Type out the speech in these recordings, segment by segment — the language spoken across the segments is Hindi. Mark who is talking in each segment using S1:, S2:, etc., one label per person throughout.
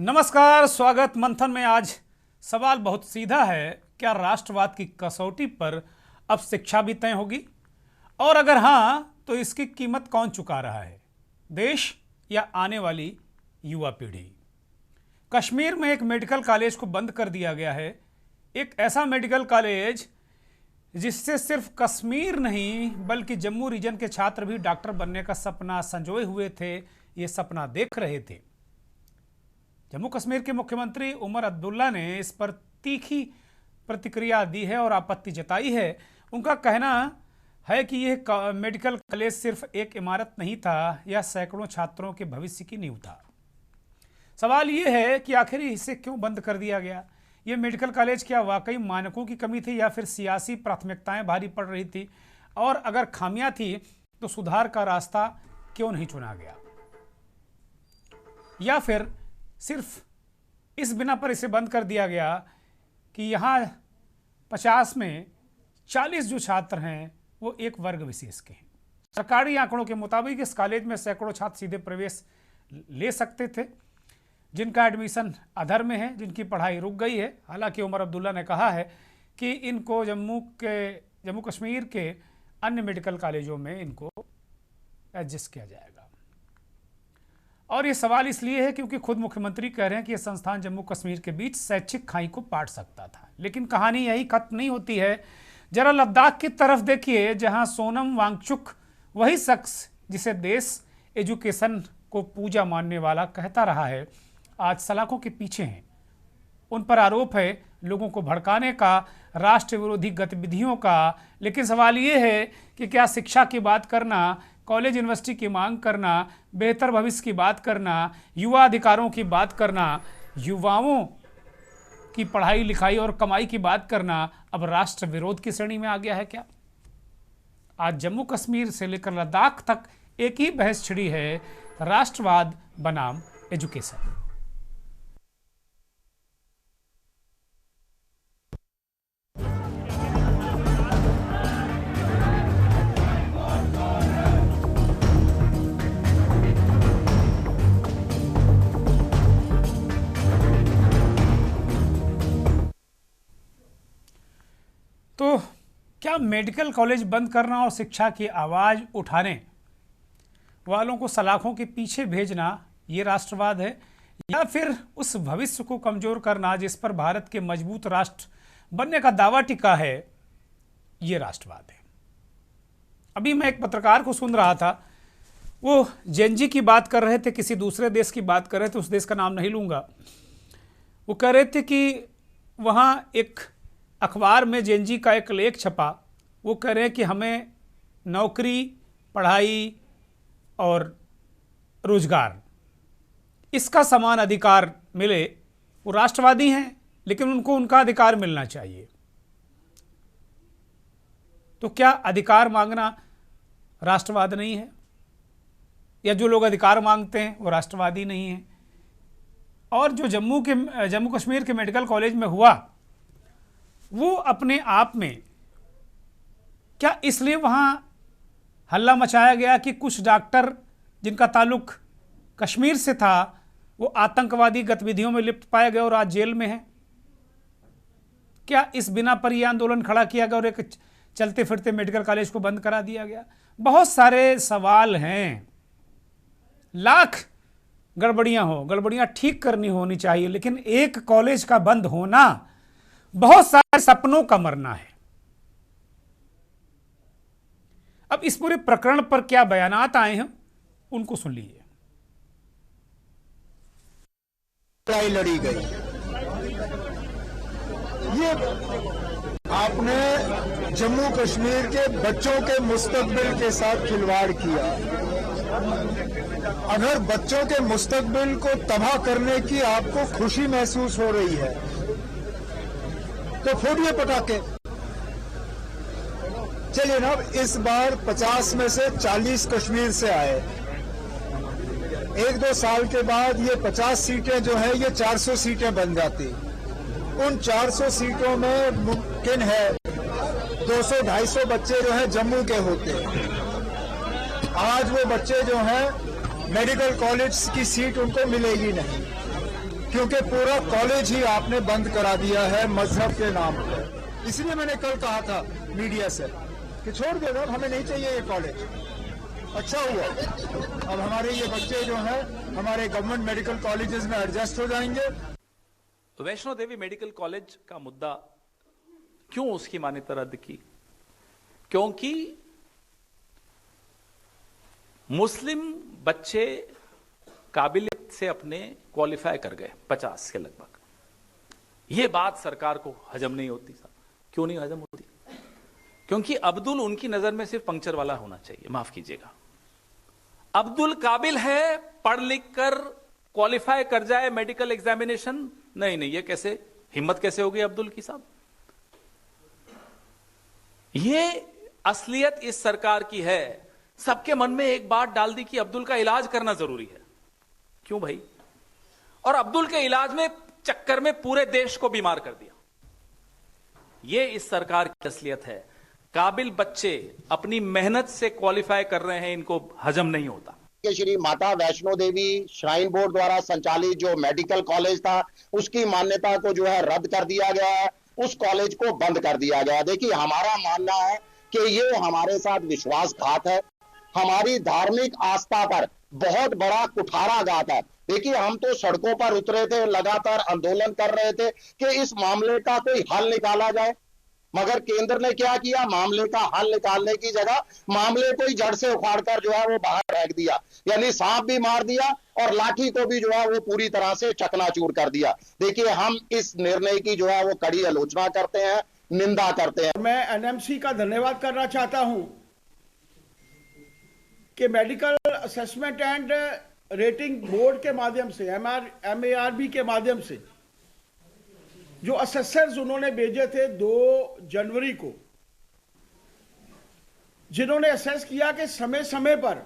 S1: नमस्कार, स्वागत। मंथन में आज सवाल बहुत सीधा है, क्या राष्ट्रवाद की कसौटी पर अब शिक्षा भी तय होगी? और अगर हां, तो इसकी कीमत कौन चुका रहा है, देश या आने वाली युवा पीढ़ी? कश्मीर में एक मेडिकल कॉलेज को बंद कर दिया गया है। एक ऐसा मेडिकल कॉलेज जिससे सिर्फ कश्मीर नहीं बल्कि जम्मू रीजन के छात्र भी डॉक्टर बनने का सपना संजोए हुए थे, ये सपना देख रहे थे। जम्मू कश्मीर के मुख्यमंत्री उमर अब्दुल्ला ने इस पर तीखी प्रतिक्रिया दी है और आपत्ति जताई है। उनका कहना है कि यह मेडिकल कॉलेज सिर्फ एक इमारत नहीं था, यह सैकड़ों छात्रों के भविष्य की नींव था। सवाल यह है कि आखिर इसे क्यों बंद कर दिया गया? यह मेडिकल कॉलेज क्या वाकई मानकों की कमी थी या फिर सियासी प्राथमिकताएं भारी पड़ रही थी? और अगर खामियां थी तो सुधार का रास्ता क्यों नहीं चुना गया? या फिर सिर्फ इस बिना पर इसे बंद कर दिया गया कि यहाँ 50 में 40 जो छात्र हैं वो एक वर्ग विशेष के हैं। सरकारी आंकड़ों के मुताबिक इस कॉलेज में सैकड़ों छात्र सीधे प्रवेश ले सकते थे, जिनका एडमिशन अधर में है, जिनकी पढ़ाई रुक गई है। हालांकि उमर अब्दुल्ला ने कहा है कि इनको जम्मू कश्मीर के अन्य मेडिकल कॉलेजों में इनको एडजस्ट किया जाएगा। और ये सवाल इसलिए है क्योंकि खुद मुख्यमंत्री कह रहे हैं कि यह संस्थान जम्मू कश्मीर के बीच शैक्षिक खाई को पाट सकता था। लेकिन कहानी यही खत्म नहीं होती है। जरा लद्दाख की तरफ देखिए, जहां सोनम वांगचुक, वही शख्स जिसे देश एजुकेशन को पूजा मानने वाला कहता रहा है, आज सलाखों के पीछे हैं। उन पर आरोप है लोगों को भड़काने का, राष्ट्र विरोधी गतिविधियों का। लेकिन सवाल ये है कि क्या शिक्षा की बात करना, कॉलेज यूनिवर्सिटी की मांग करना, बेहतर भविष्य की बात करना, युवा अधिकारों की बात करना, युवाओं की पढ़ाई लिखाई और कमाई की बात करना अब राष्ट्र विरोध की श्रेणी में आ गया है क्या? आज जम्मू कश्मीर से लेकर लद्दाख तक एक ही बहस छिड़ी है, राष्ट्रवाद बनाम एजुकेशन। तो क्या मेडिकल कॉलेज बंद करना और शिक्षा की आवाज़ उठाने वालों को सलाखों के पीछे भेजना ये राष्ट्रवाद है, या फिर उस भविष्य को कमज़ोर करना जिस पर भारत के मजबूत राष्ट्र बनने का दावा टिका है, ये राष्ट्रवाद है? अभी मैं एक पत्रकार को सुन रहा था, वो जेनजी की बात कर रहे थे, किसी दूसरे देश की बात कर रहे थे, उस देश का नाम नहीं लूँगा। वो कह रहे थे कि वहाँ एक अखबार में जेनजी का एक लेख छपा। वो कह रहे हैं कि हमें नौकरी, पढ़ाई और रोजगार, इसका समान अधिकार मिले। वो राष्ट्रवादी हैं, लेकिन उनको उनका अधिकार मिलना चाहिए। तो क्या अधिकार मांगना राष्ट्रवाद नहीं है? या जो लोग अधिकार मांगते हैं वो राष्ट्रवादी नहीं है? और जो जम्मू कश्मीर के मेडिकल कॉलेज में हुआ, वो अपने आप में क्या इसलिए वहाँ हल्ला मचाया गया कि कुछ डॉक्टर जिनका ताल्लुक कश्मीर से था वो आतंकवादी गतिविधियों में लिप्त पाए गए और आज जेल में हैं? क्या इस बिना पर यह आंदोलन खड़ा किया गया और एक चलते फिरते मेडिकल कॉलेज को बंद करा दिया गया? बहुत सारे सवाल हैं। लाख गड़बड़ियां ठीक करनी होनी चाहिए, लेकिन एक कॉलेज का बंद होना बहुत सारे सपनों का मरना है। अब इस पूरे प्रकरण पर क्या बयानात आए हैं, उनको सुन लीजिए।
S2: लड़ाई लड़ी गई, ये आपने जम्मू कश्मीर के बच्चों के मुस्तकबिल के साथ खिलवाड़ किया। अगर बच्चों के मुस्तकबिल को तबाह करने की आपको खुशी महसूस हो रही है तो फोड़िए पटाखे। चलिए ना, इस बार 50 में से 40 कश्मीर से आए। 1-2 साल के बाद ये 50 सीटें जो है ये 400 सीटें बन जाती। उन 400 सीटों में मुमकिन है 200-250 बच्चे जो है जम्मू के होते। आज वो बच्चे जो हैं मेडिकल कॉलेज की सीट उनको मिलेगी नहीं। क्योंकि पूरा कॉलेज ही आपने बंद करा दिया है मजहब के नाम पर। इसलिए मैंने कल कहा था मीडिया से कि छोड़ दो, हमें नहीं चाहिए ये कॉलेज। अच्छा हुआ, अब हमारे ये बच्चे जो हैं हमारे गवर्नमेंट मेडिकल कॉलेजेस में एडजस्ट हो जाएंगे।
S3: वैष्णो देवी मेडिकल कॉलेज का मुद्दा क्यों उसकी मान्यता रद्द की? क्योंकि मुस्लिम बच्चे काबिलियत से अपने क्वालिफाई कर गए 50 के लगभग। यह बात सरकार को हजम नहीं होती। साहब क्यों नहीं हजम होती? क्योंकि अब्दुल उनकी नजर में सिर्फ पंक्चर वाला होना चाहिए। माफ कीजिएगा, अब्दुल काबिल है, पढ़ लिख कर क्वालिफाई कर जाए मेडिकल एग्जामिनेशन। नहीं नहीं, ये कैसे, हिम्मत कैसे होगी अब्दुल की? साहब ये असलियत इस सरकार की है। सबके मन में एक बात डाल दी कि अब्दुल का इलाज करना जरूरी है। क्यों भाई? और अब्दुल के इलाज में चक्कर में पूरे देश को बीमार कर दिया। यह इस सरकार की असलियत है। काबिल बच्चे अपनी मेहनत से क्वालिफाई कर रहे हैं, इनको हजम नहीं होता।
S4: श्री माता वैष्णो देवी श्राइन बोर्ड द्वारा संचालित जो मेडिकल कॉलेज था, उसकी मान्यता को जो है रद्द कर दिया गया है, उस कॉलेज को बंद कर दिया गया। देखिए, हमारा मानना है कि ये हमारे साथ विश्वासघात है, हमारी धार्मिक आस्था पर बहुत बड़ा कुठाराघात है। देखिए, हम तो सड़कों पर उतरे थे, लगातार आंदोलन कर रहे थे कि इस मामले का कोई हल निकाला जाए, मगर केंद्र ने क्या किया? मामले का हल निकालने की जगह मामले को ही जड़ से उखाड़कर जो है वो बाहर फेंक दिया। यानी सांप भी मार दिया और लाठी को भी जो है वो पूरी तरह से चकनाचूर कर दिया। देखिए, हम इस निर्णय की जो है वो कड़ी आलोचना करते हैं, निंदा करते हैं।
S5: मैं एनएमसी का धन्यवाद करना चाहता हूं कि medical assessment and rating board के माध्यम से, MARB के माध्यम से जो असेसर्स उन्होंने भेजे थे 2 जनवरी को, जिन्होंने असेस किया कि समय समय पर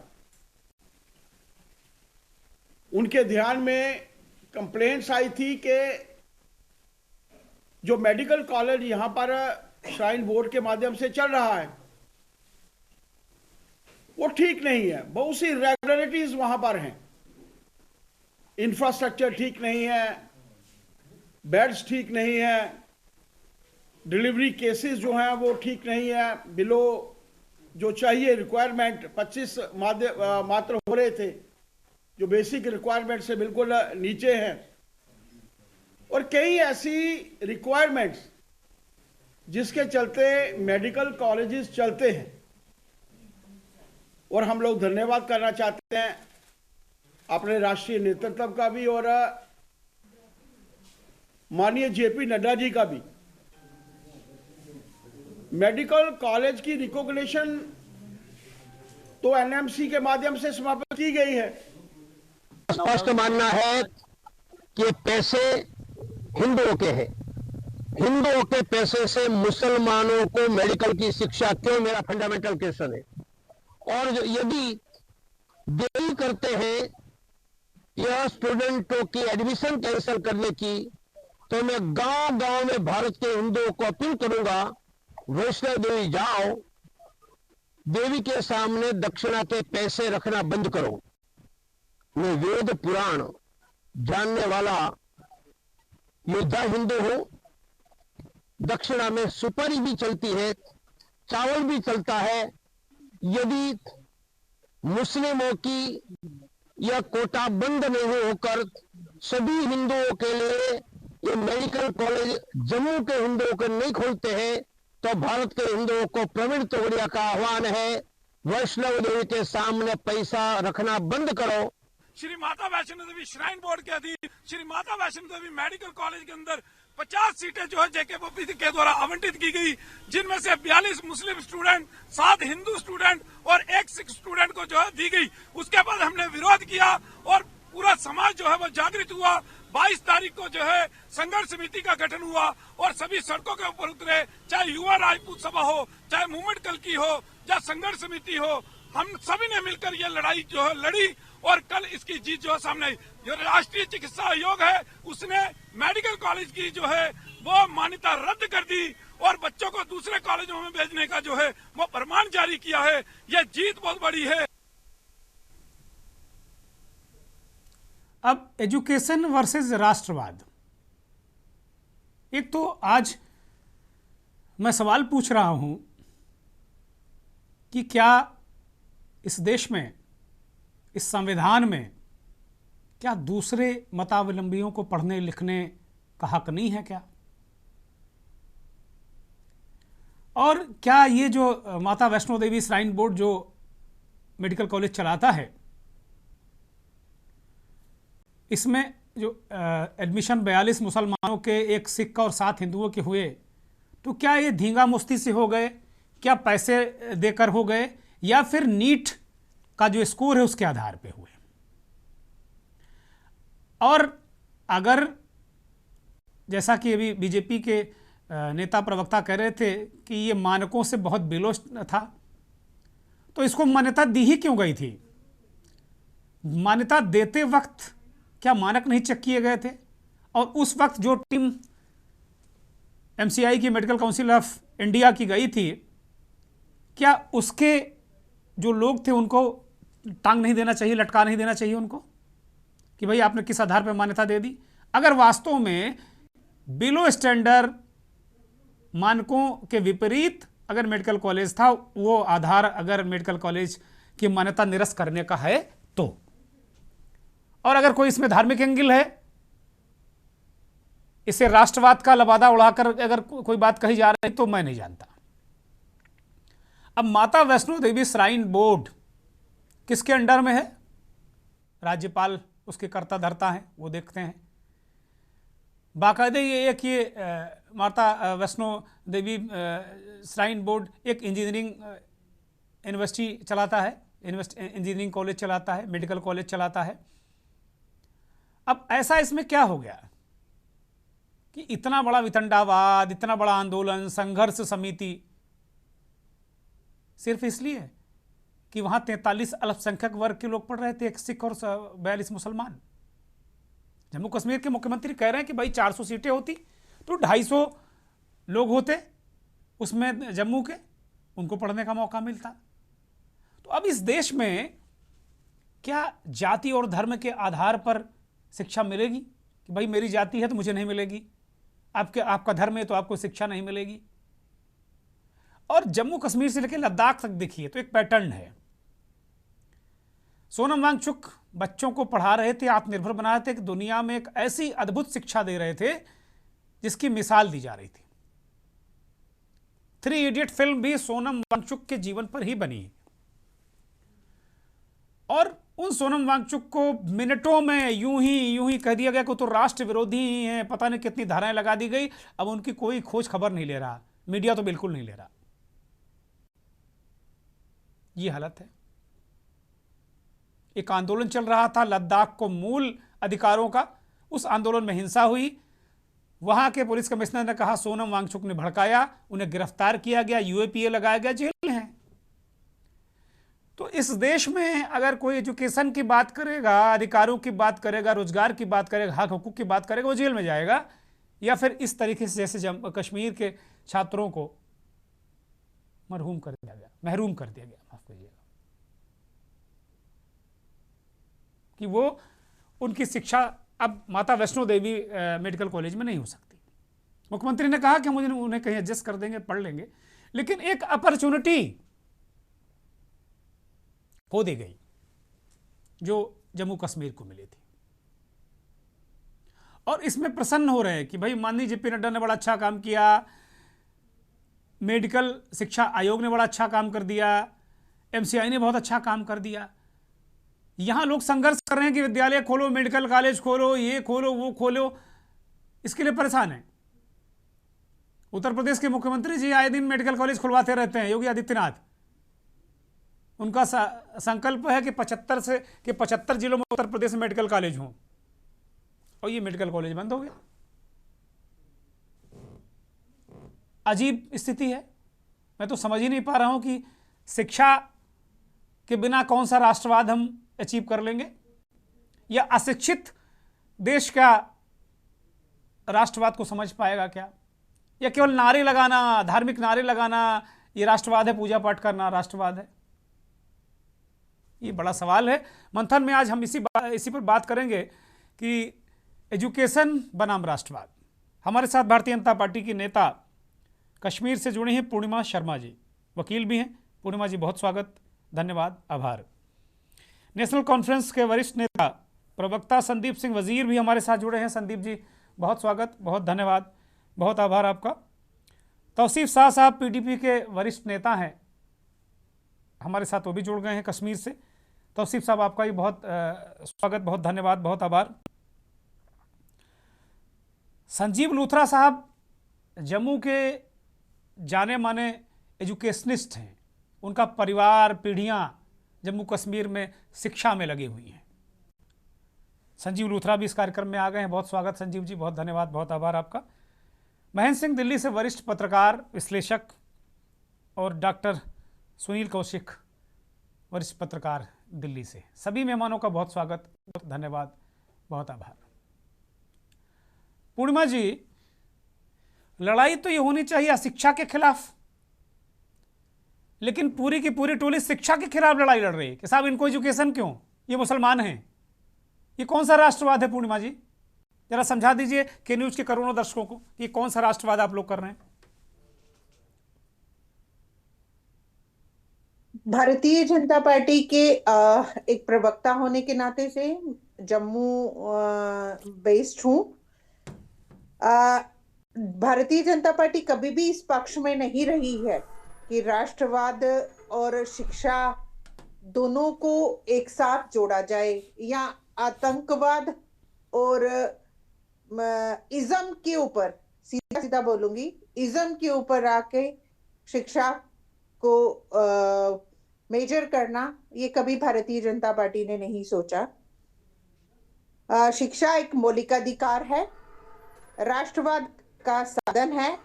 S5: उनके ध्यान में कंप्लेंट्स आई थी कि जो मेडिकल कॉलेज यहां पर श्राइन बोर्ड के माध्यम से चल रहा है वो ठीक नहीं है। बहुत सी इरेगुलरिटीज वहां पर हैं, इंफ्रास्ट्रक्चर ठीक नहीं है, बेड्स ठीक नहीं है, डिलीवरी केसेस जो हैं वो ठीक नहीं है, बिलो जो चाहिए रिक्वायरमेंट 25 मात्र हो रहे थे, जो बेसिक रिक्वायरमेंट से बिल्कुल नीचे हैं, और कई ऐसी रिक्वायरमेंट्स जिसके चलते मेडिकल कॉलेजेस चलते हैं। और हम लोग धन्यवाद करना चाहते हैं अपने राष्ट्रीय नेतृत्व का भी और माननीय JP नड्डा जी का भी। मेडिकल कॉलेज की रिकॉग्निशन तो NMC के माध्यम से समाप्त की गई है।
S6: स्पष्ट मानना है कि पैसे हिंदुओं के हैं, हिंदुओं के पैसे से मुसलमानों को मेडिकल की शिक्षा क्यों, मेरा फंडामेंटल क्वेश्चन है। और यदि देरी करते हैं यह स्टूडेंटों की एडमिशन कैंसिल करने की, तो मैं गांव-गांव में भारत के हिंदुओं को अपील करूंगा, वैष्णो देवी जाओ, देवी के सामने दक्षिणा के पैसे रखना बंद करो। मैं वेद पुराण जानने वाला योद्धा हिंदू हूं। दक्षिणा में सुपारी भी चलती है, चावल भी चलता है। यदि मुस्लिमों की यह कोटा बंद नहीं होकर सभी हिंदुओं के लिए ये मेडिकल कॉलेज जम्मू के हिंदुओं को नहीं खोलते हैं, तो भारत के हिंदुओं को प्रवीण तोगड़िया का आह्वान है, वैष्णो देवी के सामने पैसा रखना बंद करो।
S7: श्री माता वैष्णो देवी श्राइन बोर्ड के अधीन श्री माता वैष्णो देवी मेडिकल कॉलेज के अंदर 50 सीटें जो है JKPOP के द्वारा आवंटित की गई, जिनमें से 42 मुस्लिम स्टूडेंट, 7 हिंदू स्टूडेंट और 1 सिख स्टूडेंट को जो है दी गई। उसके बाद हमने विरोध किया और पूरा समाज जो है वो जागृत हुआ। 22 तारीख को जो है संघर्ष समिति का गठन हुआ और सभी सड़कों के ऊपर उतरे, चाहे युवा राजपूत सभा हो, चाहे मूवमेंट कल की हो, चाहे संघर्ष समिति हो, हम सभी ने मिलकर ये लड़ाई जो है लड़ी और कल इसकी जीत जो है सामने आई। जो राष्ट्रीय चिकित्सा आयोग है उसने मेडिकल कॉलेज की जो है वो मान्यता रद्द कर दी और बच्चों को दूसरे कॉलेजों में भेजने का जो है वो फरमान जारी किया है। यह जीत बहुत बड़ी है।
S1: अब एजुकेशन वर्सेस राष्ट्रवाद, एक तो आज मैं सवाल पूछ रहा हूं कि क्या इस देश में, इस संविधान में, क्या दूसरे मतावलंबियों को पढ़ने लिखने का हक नहीं है क्या? और क्या ये जो माता वैष्णो देवी श्राइन बोर्ड जो मेडिकल कॉलेज चलाता है, इसमें जो एडमिशन 42 मुसलमानों के, एक सिख और 7 हिंदुओं के हुए, तो क्या ये धींगा मुश्ती से हो गए, क्या पैसे देकर हो गए, या फिर नीट का जो स्कोर है उसके आधार पे हुए? और अगर जैसा कि अभी बीजेपी के नेता प्रवक्ता कह रहे थे कि ये मानकों से बहुत बिलो था, तो इसको मान्यता दी ही क्यों गई थी? मान्यता देते वक्त क्या मानक नहीं चेक किए गए थे? और उस वक्त जो टीम MCI की, मेडिकल काउंसिल ऑफ इंडिया की गई थी, क्या उसके जो लोग थे उनको टांग नहीं देना चाहिए, लटका नहीं देना चाहिए उनको कि भाई आपने किस आधार पर मान्यता दे दी? अगर वास्तव में बिलो स्टैंडर्ड, मानकों के विपरीत अगर मेडिकल कॉलेज था, वो आधार अगर मेडिकल कॉलेज की मान्यता निरस्त करने का है तो, और अगर कोई इसमें धार्मिक एंगल है, इसे राष्ट्रवाद का लबादा उड़ाकर अगर कोई बात कही जा रही है, तो मैं नहीं जानता। अब माता वैष्णो देवी श्राइन बोर्ड किसके अंडर में है? राज्यपाल उसके कर्ता धर्ता हैं, वो देखते हैं। बाकायदे ये माता वैष्णो देवी श्राइन बोर्ड एक इंजीनियरिंग यूनिवर्सिटी चलाता है, इंजीनियरिंग कॉलेज चलाता है, मेडिकल कॉलेज चलाता है। अब ऐसा इसमें क्या हो गया कि इतना बड़ा वितंडावाद, इतना बड़ा आंदोलन, संघर्ष समिति, सिर्फ इसलिए कि वहां 43 अल्पसंख्यक वर्ग के लोग पढ़ रहे थे, एक सिख और 42 मुसलमान। जम्मू कश्मीर के मुख्यमंत्री कह रहे हैं कि भाई 400 सीटें होती तो 250 लोग होते उसमें जम्मू के, उनको पढ़ने का मौका मिलता। तो अब इस देश में क्या जाति और धर्म के आधार पर शिक्षा मिलेगी कि भाई मेरी जाति है तो मुझे नहीं मिलेगी, आपका धर्म है तो आपको शिक्षा नहीं मिलेगी? और जम्मू कश्मीर से लेकर लद्दाख तक देखिए तो एक पैटर्न है। सोनम वांगचुक बच्चों को पढ़ा रहे थे, आत्मनिर्भर बना रहे थे, कि दुनिया में एक ऐसी अद्भुत शिक्षा दे रहे थे जिसकी मिसाल दी जा रही थी। 3 इडियट फिल्म भी सोनम वांगचुक के जीवन पर ही बनी है, और उन सोनम वांगचुक को मिनटों में यूं ही कह दिया गया कि तो राष्ट्र विरोधी ही है, पता नहीं कितनी धाराएं लगा दी गई। अब उनकी कोई खोज खबर नहीं ले रहा, मीडिया तो बिल्कुल नहीं ले रहा। ये हालत है। एक आंदोलन चल रहा था लद्दाख को मूल अधिकारों का, उस आंदोलन में हिंसा हुई, वहां के पुलिस कमिश्नर ने कहा सोनम वांगचुक ने भड़काया, उन्हें गिरफ्तार किया गया, UAPA लगाया गया, जेल में है। तो इस देश में अगर कोई एजुकेशन की बात करेगा, अधिकारों की बात करेगा, रोजगार की बात करेगा, हक हकूक की बात करेगा, वो जेल में जाएगा, या फिर इस तरीके से जैसे कश्मीर के छात्रों को महरूम कर दिया गया, माफ कीजिएगा, कि वो उनकी शिक्षा अब माता वैष्णो देवी मेडिकल कॉलेज में नहीं हो सकती। मुख्यमंत्री ने कहा कि मुझे उन्हें कहीं एडजस्ट कर देंगे, पढ़ लेंगे, लेकिन एक अपॉर्चुनिटी खो दी गई जो जम्मू कश्मीर को मिली थी। और इसमें प्रसन्न हो रहे हैं कि भाई माननीय JP नड्डा ने बड़ा अच्छा काम किया, मेडिकल शिक्षा आयोग ने बड़ा अच्छा काम कर दिया, MCI ने बहुत अच्छा काम कर दिया। यहां लोग संघर्ष कर रहे हैं कि विद्यालय खोलो, मेडिकल कॉलेज खोलो, ये खोलो, वो खोलो, इसके लिए परेशान है। उत्तर प्रदेश के मुख्यमंत्री जी आए दिन मेडिकल कॉलेज खुलवाते रहते हैं, योगी आदित्यनाथ। उनका संकल्प है कि 75 जिलों में उत्तर प्रदेश में मेडिकल कॉलेज हों, और ये मेडिकल कॉलेज बंद हो गया। अजीब स्थिति है। मैं तो समझ ही नहीं पा रहा हूं कि शिक्षा के बिना कौन सा राष्ट्रवाद हम अचीव कर लेंगे, या अशिक्षित देश का राष्ट्रवाद को समझ पाएगा क्या, या केवल नारे लगाना, धार्मिक नारे लगाना ये राष्ट्रवाद है, पूजा पाठ करना राष्ट्रवाद है? ये बड़ा सवाल है। मंथन में आज हम इसी पर बात करेंगे कि एजुकेशन बनाम राष्ट्रवाद। हमारे साथ भारतीय जनता पार्टी की नेता कश्मीर से जुड़ी हैं पूर्णिमा शर्मा जी, वकील भी हैं। पूर्णिमा जी बहुत स्वागत, धन्यवाद, आभार। नेशनल कॉन्फ्रेंस के वरिष्ठ नेता प्रवक्ता संदीप सिंह वजीर भी हमारे साथ जुड़े हैं। संदीप जी बहुत स्वागत, बहुत धन्यवाद, बहुत आभार आपका। तौसीफ शाह साहब पीडीपी के वरिष्ठ नेता हैं, हमारे साथ वो भी जुड़ गए हैं कश्मीर से। तौसीफ साहब आपका भी बहुत स्वागत, बहुत धन्यवाद, बहुत आभार। संजीव लूथरा साहब जम्मू के जाने माने एजुकेशनिस्ट हैं, उनका परिवार पीढ़ियां जम्मू कश्मीर में शिक्षा में लगी हुई हैं। संजीव लूथरा भी इस कार्यक्रम में आ गए हैं, बहुत स्वागत संजीव जी, बहुत धन्यवाद, बहुत आभार आपका। महेंद्र सिंह दिल्ली से वरिष्ठ पत्रकार विश्लेषक, और डॉक्टर सुनील कौशिक वरिष्ठ पत्रकार दिल्ली से। सभी मेहमानों का बहुत स्वागत, बहुत धन्यवाद, बहुत आभार। पूर्णिमा जी, लड़ाई तो ये होनी चाहिए शिक्षा के खिलाफ, लेकिन पूरी की पूरी टोली शिक्षा के खिलाफ लड़ाई लड़ रही है कि साहब इनको एजुकेशन क्यों, ये मुसलमान हैं। ये कौन सा राष्ट्रवाद है पूर्णिमा जी? जरा समझा दीजिए के न्यूज के करोड़ों दर्शकों को, ये कौन सा राष्ट्रवाद आप लोग कर रहे हैं?
S8: भारतीय जनता पार्टी के एक प्रवक्ता होने के नाते से जम्मू बेस्ड हूँ। भारतीय जनता पार्टी कभी भी इस पक्ष में नहीं रही है कि राष्ट्रवाद और शिक्षा दोनों को एक साथ जोड़ा जाए, या आतंकवाद और इज्म के ऊपर, सीधा सीधा बोलूंगी, इज्म के ऊपर आके शिक्षा को मेजर करना, ये कभी भारतीय जनता पार्टी ने नहीं सोचा। शिक्षा एक मौलिकाधिकार है, राष्ट्रवाद का साधन है,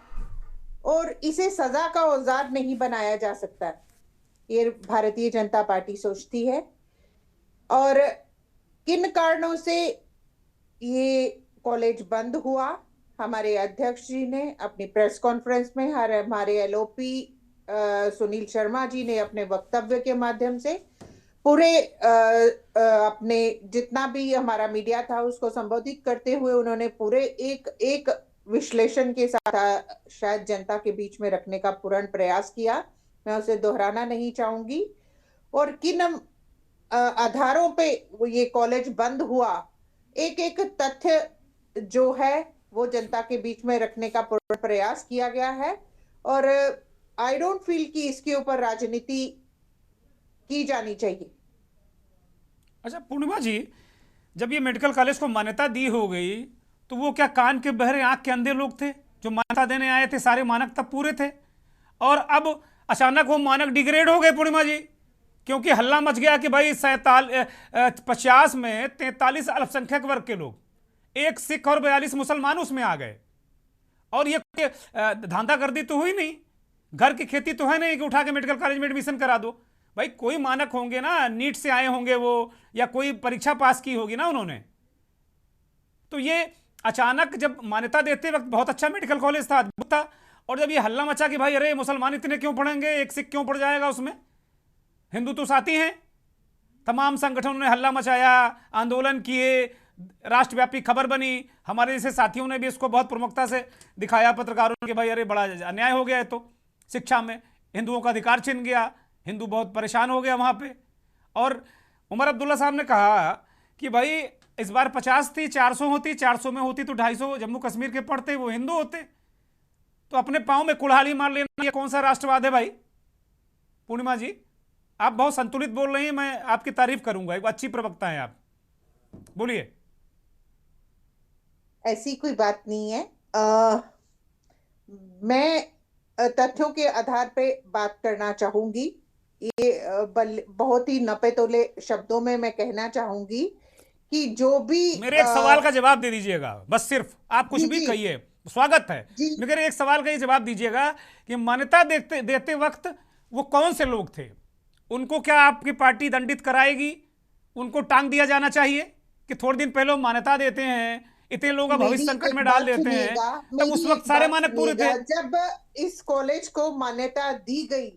S8: और इसे सजा का औजार नहीं बनाया जा सकता, ये भारतीय जनता पार्टी सोचती है। और किन कारणों से ये कॉलेज बंद हुआ, हमारे अध्यक्ष जी ने अपनी प्रेस कॉन्फ्रेंस में, हमारे एलओपी सुनील शर्मा जी ने अपने वक्तव्य के माध्यम से पूरे अपने जितना भी हमारा मीडिया था उसको संबोधित करते हुए उन्होंने पूरे एक विश्लेषण के साथ शायद जनता के बीच में रखने का पूर्ण प्रयास किया। मैं उसे दोहराना नहीं चाहूंगी। और किन आधारों पे ये कॉलेज बंद हुआ, एक एक तथ्य जो है वो जनता के बीच में रखने का पूर्ण प्रयास किया गया है। और आई डोंट फील कि इसके ऊपर राजनीति की जानी चाहिए।
S1: अच्छा पूर्णिमा जी, जब ये मेडिकल कॉलेज को मान्यता दी हो गई तो वो क्या कान के बहरे आंख के अंधे लोग थे जो मान्यता देने आए थे? सारे मानक तब पूरे थे और अब अचानक वो मानक डिग्रेड हो गए पूर्णिमा जी, क्योंकि हल्ला मच गया कि भाई 50 में 43 अल्पसंख्यक वर्ग के लोग, 1 सिख और 42 मुसलमान उसमें आ गए। और ये धांधा गर्दी तो हुई नहीं, घर की खेती तो है नहीं कि उठा के मेडिकल कॉलेज में एडमिशन करा दो। भाई कोई मानक होंगे ना, नीट से आए होंगे वो, या कोई परीक्षा पास की होगी ना उन्होंने। तो ये अचानक जब मान्यता देते वक्त बहुत अच्छा मेडिकल कॉलेज था, अद्भुत था, और जब ये हल्ला मचा कि भाई अरे मुसलमान इतने क्यों पढ़ेंगे, 1 सिख क्यों पढ़ जाएगा उसमें, हिंदू तो साथी हैं, तमाम संगठनों ने हल्ला मचाया, आंदोलन किए, राष्ट्रव्यापी खबर बनी। हमारे जैसे साथियों ने भी इसको बहुत प्रमुखता से दिखाया, पत्रकारों ने, कि भाई अरे बड़ा अन्याय हो गया है, तो शिक्षा में हिंदुओं का अधिकार छिन गया, हिंदू बहुत परेशान हो गया वहाँ पे। और उमर अब्दुल्ला साहब ने कहा कि भाई इस बार 50 थी, 400 होती, 400 में होती तो 250 जम्मू कश्मीर के पढ़ते, वो हिंदू होते। तो अपने पाँव में कुल्हाड़ी मार लेना, ये कौन सा राष्ट्रवाद है भाई? पूर्णिमा जी, आप बहुत संतुलित बोल रही हैं, मैं आपकी तारीफ करूंगा, एक अच्छी प्रवक्ता हैं आप, बोलिए।
S8: ऐसी कोई बात नहीं है। मैं तथ्यों के आधार पे बात करना चाहूंगी। ये बहुत ही नपे तोले शब्दों में मैं कहना चाहूंगी कि जो भी
S1: मेरे एक सवाल का जवाब दे दीजिएगा, बस सिर्फ आप कुछ भी कहिए, स्वागत है, मगर एक सवाल का ही जवाब दीजिएगा कि मान्यता देते वक्त वो कौन से लोग थे? उनको क्या आपकी पार्टी दंडित कराएगी? उनको टांग दिया जाना चाहिए कि थोड़े दिन पहले मान्यता देते हैं, इतने लोग भविष्य संकट में डाल देते हैं, तब उस वक्त सारे मानक पूरे थे।
S8: जब इस कॉलेज को मान्यता दी गई,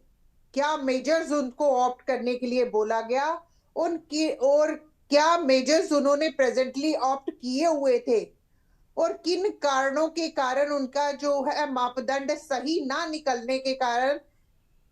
S8: क्या मेजर्स उनको ऑप्ट करने के लिए बोला गया? उनकी और क्या मेजर्स उन्होंने प्रेजेंटली ऑप्ट किए हुए थे और किन कारणों के कारण उनका जो है मापदंड सही ना निकलने के कारण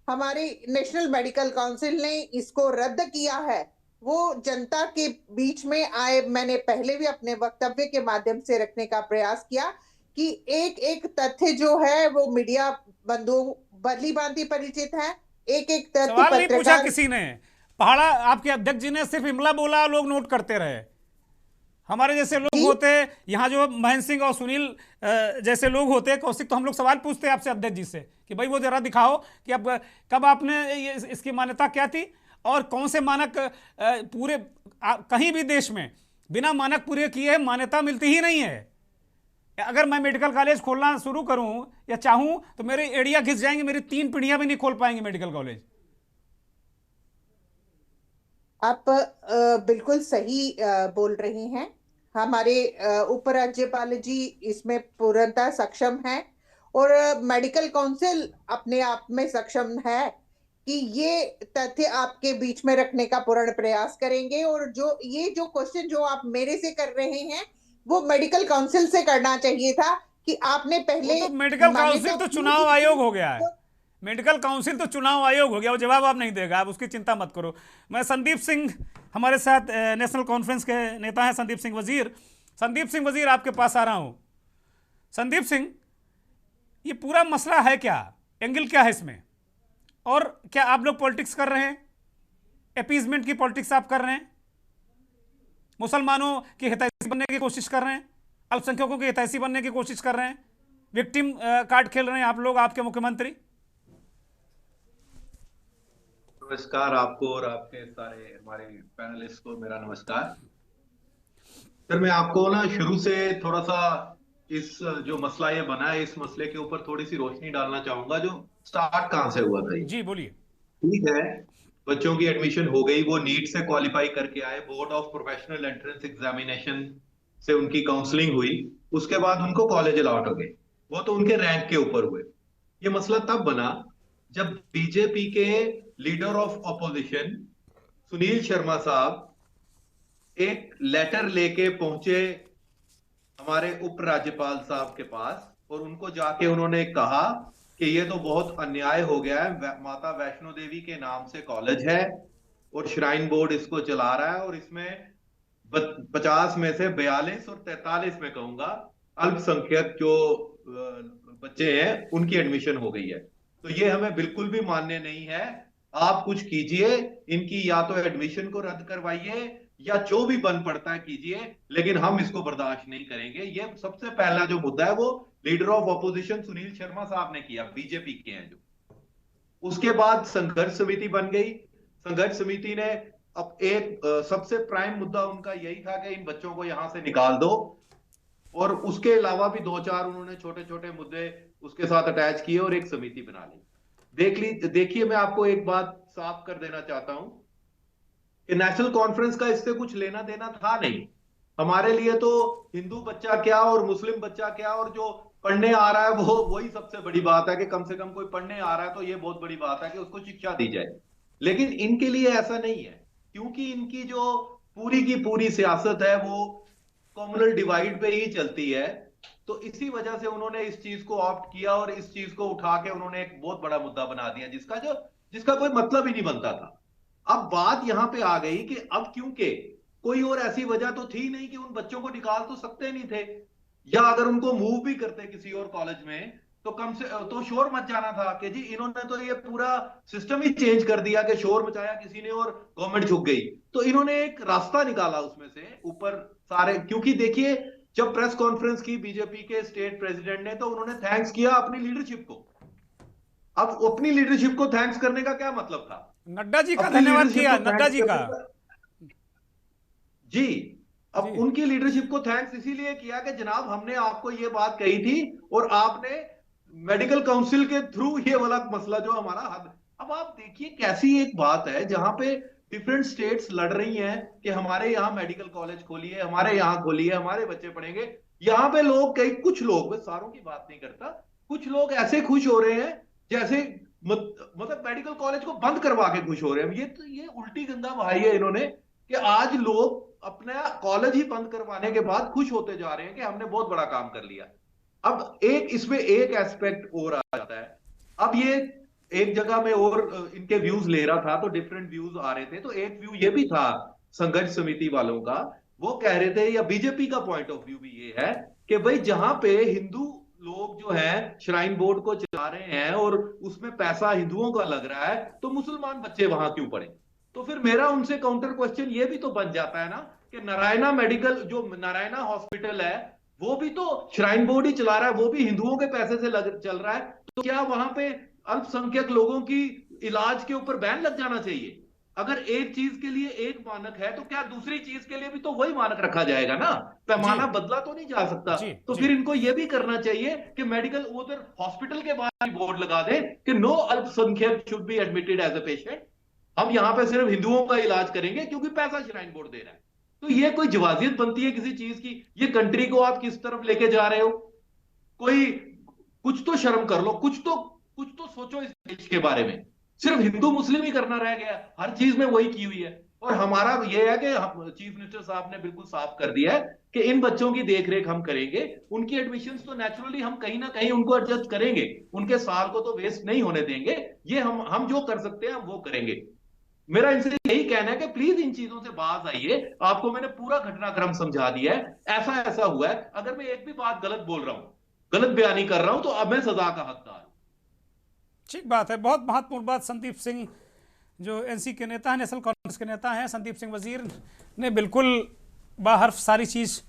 S8: हमारे नेशनल मेडिकल काउंसिल ने इसको रद्द किया है, वो जनता के बीच में आए। मैंने पहले भी अपने वक्तव्य के माध्यम से रखने का प्रयास किया कि एक एक तथ्य जो है वो मीडिया बंधुओं भली भांति परिचित है। एक एक तथ्य
S1: सवाल नहीं पूछा
S8: पत्रकार
S1: किसी ने। पहाड़ा आपके अध्यक्ष जी ने सिर्फ इमला बोला, लोग नोट करते रहे। हमारे जैसे लोग होते यहाँ, जो महेंद्र सिंह और सुनील जैसे लोग होते, कौशिक, तो हम लोग सवाल पूछते हैं आपसे अध्यक्ष जी से कि भाई वो जरा दिखाओ कि अब कब आपने इसकी मान्यता क्या थी और कौन से मानक पूरे कहीं भी देश में बिना मानक पूरे किए मान्यता मिलती ही नहीं है। अगर मैं मेडिकल कॉलेज खोलना शुरू करूं या चाहूं तो मेरे एड़िया घिस जाएंगे, मेरी 3 पीढ़ियां भी नहीं खोल पाएंगे मेडिकल कॉलेज।
S8: आप बिल्कुल सही बोल रहे हैं। हमारे उपराज्यपाल जी इसमें पूर्णतः सक्षम है और मेडिकल काउंसिल अपने आप में सक्षम है कि ये तथ्य आपके बीच में रखने का पूर्ण प्रयास करेंगे। और जो क्वेश्चन जो आप मेरे से कर रहे हैं वो मेडिकल काउंसिल से करना चाहिए था कि आपने पहले।
S1: तो मेडिकल काउंसिल तो चुनाव आयोग हो गया है, मेडिकल काउंसिल तो चुनाव आयोग हो गया, वो जवाब आप नहीं देगा, आप उसकी चिंता मत करो। मैं संदीप सिंह, हमारे साथ नेशनल कॉन्फ्रेंस के नेता हैं संदीप सिंह वजीर। संदीप सिंह वजीर, आपके पास आ रहा हूं। संदीप सिंह, ये पूरा मसला है क्या, एंगल क्या है इसमें, और क्या आप लोग पॉलिटिक्स कर रहे हैं, अपीजमेंट की पॉलिटिक्स आप कर रहे हैं, मुसलमानों की हितैषी बनने की कोशिश कर रहे हैं, अल्पसंख्यकों की हितैषी बनने की कोशिश कर रहे हैं, विक्टिम कार्ड खेल रहे हैं आप लोग, आपके मुख्यमंत्री?
S9: नमस्कार आपको और आपके सारे हमारे पैनलिस्ट को मेरा नमस्कार। सर, मैं आपको ना शुरू से थोड़ा सा इस जो मसला ये बना है, इस मसले के ऊपर थोड़ी सी रोशनी डालना चाहूंगा। जो स्टार्ट कहां से हुआ था?
S1: जी बोलिए।
S9: ठीक है, बच्चों की एडमिशन हो गई, वो नीट से क्वालिफाई करके आए, board of professional entrance examination से उनकी काउंसलिंग हुई, उसके बाद उनको कॉलेज अलॉट हो गए, वो तो उनके रैंक के ऊपर हुए। ये मसला तब बना जब बीजेपी के leader of opposition Sunil Sharma साहब एक लेटर लेके पहुंचे हमारे उपराज्यपाल साहब के पास, और उनको जाके उन्होंने कहा कि ये तो बहुत अन्याय हो गया है, माता वैष्णो देवी के नाम से कॉलेज है और श्राइन बोर्ड इसको चला रहा है, और इसमें 50 में से 42 और 43 में कहूंगा अल्पसंख्यक जो बच्चे हैं उनकी एडमिशन हो गई है। तो ये हमें बिल्कुल भी मान्य नहीं है। आप कुछ कीजिए, इनकी या तो एडमिशन को रद्द करवाइए या जो भी बन पड़ता है कीजिए, लेकिन हम इसको बर्दाश्त नहीं करेंगे। ये सबसे पहला जो मुद्दा है वो leader of opposition Sunil Sharma साहब ने किया, बीजेपी के हैं जो। उसके बाद संघर्ष समिति बन गई। संघर्ष समिति ने अब एक सबसे प्राइम मुद्दा उनका यही था कि इन बच्चों को यहां से निकाल दो, और उसके अलावा भी 2-4 उन्होंने छोटे छोटे मुद्दे उसके साथ अटैच किए और एक समिति बना ली। देखिए, मैं आपको एक बात साफ कर देना चाहता हूं कि नेशनल कॉन्फ्रेंस का इससे कुछ लेना देना था नहीं। हमारे लिए तो हिंदू बच्चा क्या और मुस्लिम बच्चा क्या, और जो पढ़ने आ रहा है वो वही सबसे बड़ी बात है कि कम से कम कोई पढ़ने आ रहा है तो ये बहुत बड़ी बात है कि उसको शिक्षा दी जाए। लेकिन इनके लिए ऐसा नहीं है, क्योंकि इनकी जो पूरी की पूरी सियासत है वो कम्युनल डिवाइड पे ही चलती है। तो इसी वजह से उन्होंने इस चीज को ऑप्ट किया और इस चीज को उठा के उन्होंने एक बहुत बड़ा मुद्दा बना दिया जिसका कोई मतलब ही नहीं बनता था। अब बात यहां पे आ गई कि अब क्योंकि कोई और ऐसी वजह तो थी नहीं कि उन बच्चों को निकाल तो सकते नहीं थे, या अगर उनको मूव भी करते किसी और कॉलेज में तो कम से तो शोर मच जाना था कि जी इन्होंने तो ये पूरा सिस्टम ही चेंज कर दिया, कि शोर मचाया किसी ने और गवर्नमेंट झुक गई। तो इन्होंने एक रास्ता निकाला उसमें से ऊपर सारे, क्योंकि देखिए जब प्रेस कॉन्फ्रेंस की बीजेपी के स्टेट प्रेसिडेंट ने तो उन्होंने थैंक्स किया अपनी लीडरशिप को। अब अपनी लीडरशिप को थैंक्स करने का क्या मतलब था?
S1: नड्डा जी का धन्यवाद किया, नड्डा जी का
S9: जी। अब उनकी लीडरशिप को थैंक्स इसीलिए किया कि जनाब हमने आपको ये बात कही थी और आपने मेडिकल काउंसिल के थ्रू ये वाला मसला जो हमारा हद। अब आप देखिए कैसी एक बात है जहां पे डिफरेंट स्टेट्स लड़ रही हैं कि हमारे यहाँ मेडिकल कॉलेज खोलिए, हमारे यहाँ खोलिए, हमारे बच्चे पढ़ेंगे। यहाँ पे लोग कुछ लोग, मैं सारों की बात नहीं करता, कुछ लोग ऐसे खुश हो रहे हैं जैसे मतलब मेडिकल कॉलेज को बंद करवा के खुश हो रहे हैं। ये उल्टी गंगा बहाई है इन्होंने कि आज लोग अपना कॉलेज ही बंद करवाने के बाद खुश होते जा रहे हैं कि हमने बहुत बड़ा काम कर लिया। अब इसमें एक एस्पेक्ट और आ जाता है। अब ये एक जगह में और इनके व्यूज ले रहा था तो डिफरेंट व्यूज आ रहे थे, तो एक व्यू ये भी था संघर्ष समिति वालों का, वो कह रहे थे, या बीजेपी का पॉइंट ऑफ व्यू भी ये है कि भाई जहां पे हिंदू लोग जो है श्राइन बोर्ड को चला रहे हैं और उसमें पैसा हिंदुओं का लग रहा है, तो मुसलमान बच्चे वहां क्यों पढ़े? तो फिर मेरा उनसे काउंटर क्वेश्चन ये भी तो बन जाता है ना कि नारायणा मेडिकल, जो नारायणा हॉस्पिटल है, वो भी तो श्राइन बोर्ड ही चला रहा है, वो भी हिंदुओं के पैसे से चल रहा है। तो क्या वहां पे अल्पसंख्यक लोगों की इलाज के ऊपर बैन लग जाना चाहिए? अगर एक चीज के लिए एक मानक है तो क्या दूसरी चीज के लिए भी तो वही मानक रखा जाएगा ना? पैमाना बदला तो नहीं जा सकता। तो फिर इनको यह भी करना चाहिए कि मेडिकल उधर हॉस्पिटल के बाहर बोर्ड लगा दे कि नो अल्पसंख्यक should be admitted as a patient, हम यहां पे सिर्फ हिंदुओं का इलाज करेंगे क्योंकि पैसा श्राइन बोर्ड दे रहा है। तो ये कोई जवाजियत बनती है किसी चीज की? ये कंट्री को आप किस तरफ लेके जा रहे हो? कोई कुछ तो शर्म कर लो, कुछ तो सोचो इस देश के बारे में। सिर्फ हिंदू मुस्लिम ही करना रह गया, हर चीज में वही की हुई है। और हमारा यह है कि चीफ मिनिस्टर साहब ने बिल्कुल साफ कर दिया है कि इन बच्चों की देखरेख हम करेंगे, उनकी एडमिशंस तो नेचुरली हम कहीं ना कहीं उनको एडजस्ट करेंगे, उनके साल को तो वेस्ट नहीं होने देंगे। ये हम जो कर सकते हैं हम वो करेंगे। मेरा इनसे यही कहना है कि प्लीज इन चीजों से बाज आइए। आपको मैंने पूरा घटनाक्रम समझा दिया है, ऐसा ऐसा हुआ है। अगर मैं एक भी बात गलत बोल रहा हूं, गलत बयानी कर रहा हूं, तो अब मैं सजा का हकदार हूं।
S1: ठीक बात है, बहुत महत्वपूर्ण बात। संदीप सिंह जो एनसी के नेता हैं, नेशनल कांफ्रेंस के नेता हैं, संदीप सिंह वजीर ने बिल्कुल बाहर सारी चीज़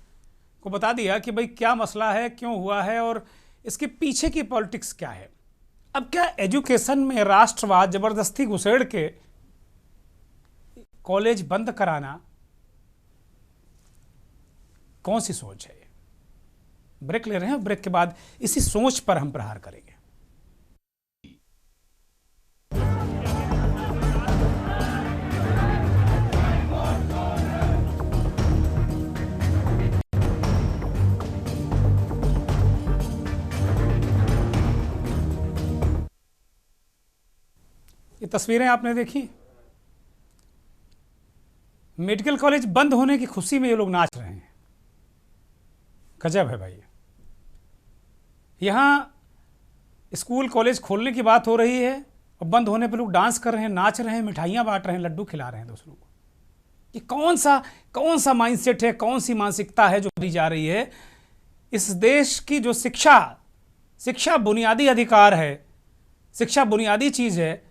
S1: को बता दिया कि भाई क्या मसला है, क्यों हुआ है और इसके पीछे की पॉलिटिक्स क्या है। अब क्या एजुकेशन में राष्ट्रवाद जबरदस्ती घुसेड़ के कॉलेज बंद कराना कौन सी सोच है? ब्रेक ले रहे हैं, ब्रेक के बाद इसी सोच पर हम प्रहार करेंगे। ये तस्वीरें आपने देखी, मेडिकल कॉलेज बंद होने की खुशी में ये लोग नाच रहे हैं। गजब है भाई। यहाँ स्कूल कॉलेज खोलने की बात हो रही है और बंद होने पे लोग डांस कर रहे हैं, नाच रहे हैं, मिठाइयाँ बांट रहे हैं, लड्डू खिला रहे हैं दूसरों को। ये कौन सा माइंडसेट है, कौन सी मानसिकता है जो दी जा रही है? इस देश की जो शिक्षा बुनियादी अधिकार है, शिक्षा बुनियादी चीज़ है।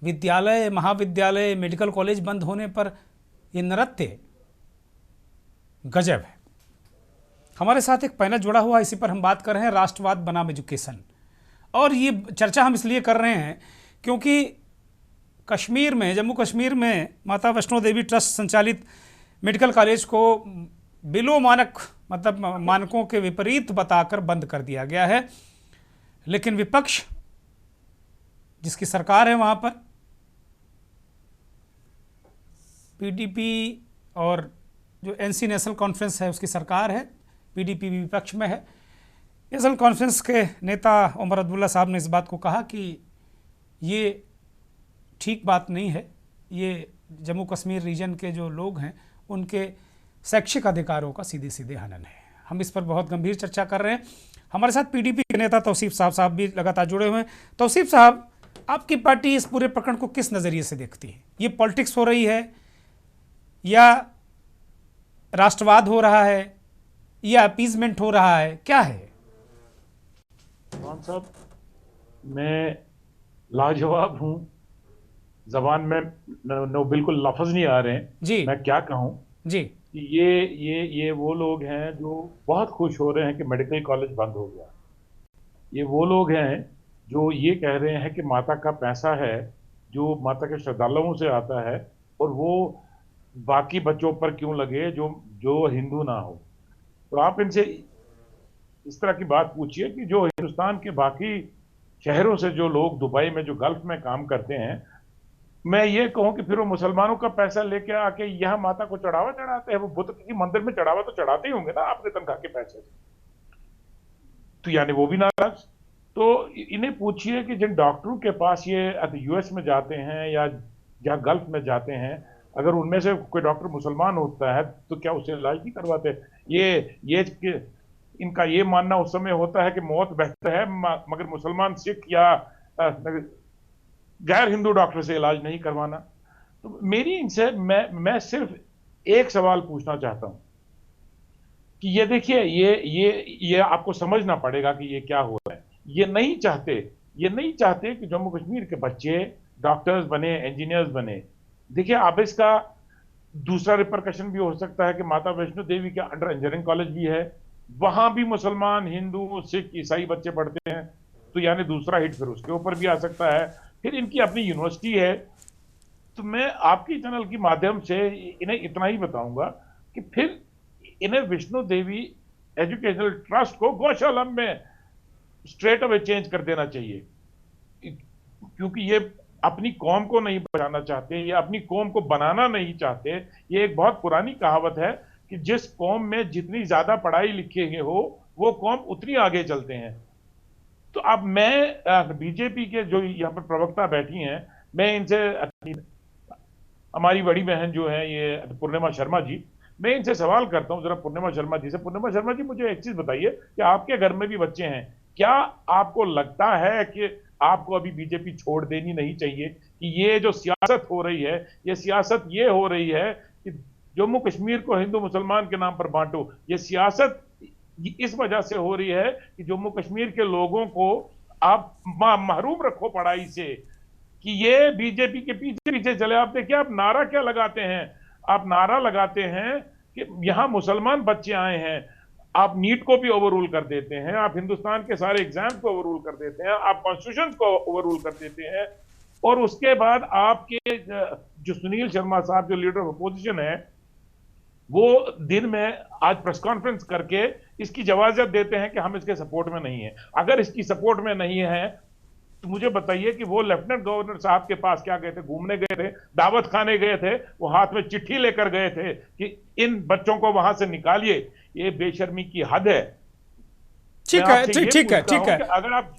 S1: विद्यालय, महाविद्यालय, मेडिकल कॉलेज बंद होने पर ये नृत्य गजब है। हमारे साथ एक पैनल जुड़ा हुआ, इसी पर हम बात कर रहे हैं, राष्ट्रवाद बनाम एजुकेशन। और ये चर्चा हम इसलिए कर रहे हैं क्योंकि कश्मीर में, जम्मू कश्मीर में माता वैष्णो देवी ट्रस्ट संचालित मेडिकल कॉलेज को बिलो मानक, मतलब मानकों के विपरीत बताकर बंद कर दिया गया है। लेकिन विपक्ष जिसकी सरकार है वहाँ पर पीडीपी और जो एनसी नेशनल कॉन्फ्रेंस है उसकी सरकार है, पीडीपी भी विपक्ष में है। नेशनल कॉन्फ्रेंस के नेता उमर अब्दुल्ला साहब ने इस बात को कहा कि ये ठीक बात नहीं है, ये जम्मू कश्मीर रीजन के जो लोग हैं उनके शैक्षिक अधिकारों का सीधे सीधे हनन है। हम इस पर बहुत गंभीर चर्चा कर रहे हैं। हमारे साथ पीडीपी के नेता तौसीफ साहब भी लगातार जुड़े हुए हैं। तौसीफ साहब, आपकी पार्टी इस पूरे प्रकरण को किस नज़रिए से देखती है? ये पॉलिटिक्स हो रही है या राष्ट्रवाद हो रहा है या अपीजमेंट हो रहा है, क्या है?
S10: साहब, मैं लाजवाब हूं, जबान में बिल्कुल लफ्ज नहीं आ रहे हैं जी। मैं क्या कहूं
S1: जी।
S10: ये वो लोग हैं जो बहुत खुश हो रहे हैं कि मेडिकल कॉलेज बंद हो गया। ये वो लोग हैं जो ये कह रहे हैं कि माता का पैसा है जो माता के श्रद्धालुओं से आता है और वो बाकी बच्चों पर क्यों लगे जो हिंदू ना हो। तो आप इनसे इस तरह की बात पूछिए कि जो हिंदुस्तान के बाकी शहरों से जो लोग दुबई में, जो गल्फ में काम करते हैं, मैं ये कहूं कि फिर वो मुसलमानों का पैसा लेके आके यहाँ माता को चढ़ावा चढ़ाते हैं। वो बुद्ध की मंदिर में चढ़ावा तो चढ़ाते ही होंगे ना आपके तनख्वाह के पैसे से, तो यानी वो भी नाराज। तो इन्हें पूछिए कि जिन डॉक्टरों के पास ये यूएस में जाते हैं या गल्फ में जाते हैं, अगर उनमें से कोई डॉक्टर मुसलमान होता है तो क्या उसे इलाज नहीं करवाते? ये इनका ये मानना उस समय होता है कि मौत बेहतर है, मगर मुसलमान, सिख या गैर हिंदू डॉक्टर से इलाज नहीं करवाना। तो मेरी इनसे मैं सिर्फ एक सवाल पूछना चाहता हूं कि ये देखिए, ये आपको समझना पड़ेगा कि ये क्या हो रहा है। ये नहीं चाहते कि जम्मू कश्मीर के बच्चे डॉक्टर्स बने, इंजीनियर्स बने। देखिए, अब इसका दूसरा रिपरकशन भी हो सकता है कि माता वैष्णो देवी के अंडर इंजीनियरिंग कॉलेज भी है, वहां भी मुसलमान, हिंदू, सिख, ईसाई बच्चे पढ़ते हैं, तो यानी दूसरा हिट फिर उसके ऊपर भी आ सकता है। फिर इनकी अपनी यूनिवर्सिटी है। तो मैं आपकी चैनल के माध्यम से इन्हें इतना ही बताऊंगा कि फिर इन्हें वैष्णो देवी एजुकेशनल ट्रस्ट को गौशाला में स्ट्रेट अवे चेंज कर देना चाहिए, क्योंकि ये अपनी कौम को नहीं बचाना चाहते, ये अपनी कौम को बनाना नहीं चाहते। ये एक बहुत पुरानी कहावत है कि जिस कौम में जितनी ज्यादा पढ़ाई लिखे हो वो कौम उतनी आगे चलते हैं। तो अब मैं बीजेपी के जो यहाँ पर प्रवक्ता बैठी हैं, मैं इनसे, हमारी बड़ी बहन जो है ये पूर्णिमा शर्मा जी, मैं इनसे सवाल करता हूं जरा पूर्णिमा शर्मा जी से। पूर्णिमा शर्मा जी, मुझे एक चीज बताइए कि आपके घर में भी बच्चे हैं, क्या आपको लगता है कि आपको अभी बीजेपी छोड़ देनी नहीं चाहिए कि ये जो सियासत हो रही है, ये सियासत ये हो रही है कि जम्मू कश्मीर को हिंदू मुसलमान के नाम पर बांटो? ये सियासत इस वजह से हो रही है कि जम्मू कश्मीर के लोगों को आप महरूम रखो पढ़ाई से, कि ये बीजेपी के पीछे पीछे चले। आप देखिए, आप नारा क्या लगाते हैं? आप नारा लगाते हैं कि यहां मुसलमान बच्चे आए हैं। आप नीट को भी ओवररूल कर देते हैं, आप हिंदुस्तान के सारे एग्जाम को ओवररूल कर देते हैं, आप कॉन्स्टिट्यूशन को ओवररूल कर देते हैं, और उसके बाद आपके जो सुनील शर्मा साहब जो लीडर ऑफ अपोजिशन है, वो दिन में आज प्रेस कॉन्फ्रेंस करके इसकी जवाज़त देते हैं कि हम इसके सपोर्ट में नहीं है। अगर इसकी सपोर्ट में नहीं है तो मुझे बताइए कि वो लेफ्टिनेंट गवर्नर साहब के पास क्या गए थे? घूमने गए थे, दावत खाने गए थे, वो हाथ में चिट्ठी लेकर गए थे कि इन बच्चों को वहां से निकालिए। ये बेशर्मी की हद है।
S1: ठीक है।
S10: अगर आप,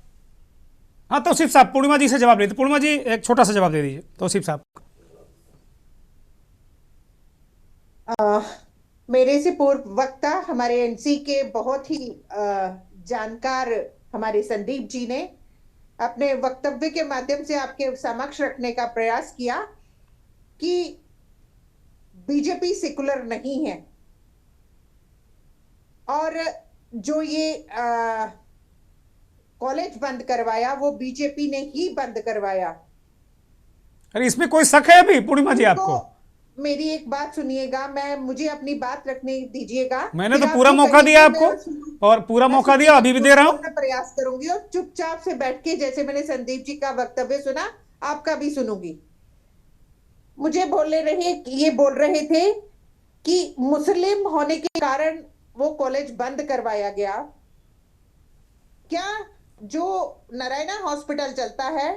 S1: हाँ, तौसीफ साहब पूर्णिमा जी से जवाब दीजिए। पूर्णिमा जी, एक छोटा सा जवाब दे दीजिए तौसीफ साहब।
S8: मेरे से पूर्व वक्ता हमारे एनसी के बहुत ही जानकार हमारे संदीप जी ने अपने वक्तव्य के माध्यम से आपके समक्ष रखने का प्रयास किया कि बीजेपी सेकुलर नहीं है, और जो ये कॉलेज बंद करवाया वो बीजेपी ने ही बंद करवाया।
S1: अरे इसमें कोई शक है अभी पूर्णिमा जी आपको?
S8: मेरी एक बात सुनिएगा, मुझे अपनी बात रखने दीजिएगा।
S1: मैंने तो पूरा मौका दिया आपको, और पूरा मौका दिया, अभी भी दे रहा हूं।
S8: प्रयास करूंगी और चुपचाप से बैठ के, जैसे मैंने संदीप जी का वक्तव्य सुना, आपका भी सुनूंगी। मुझे ये बोल रहे थे कि मुस्लिम होने के कारण वो कॉलेज बंद करवाया गया। क्या जो नारायणा हॉस्पिटल चलता है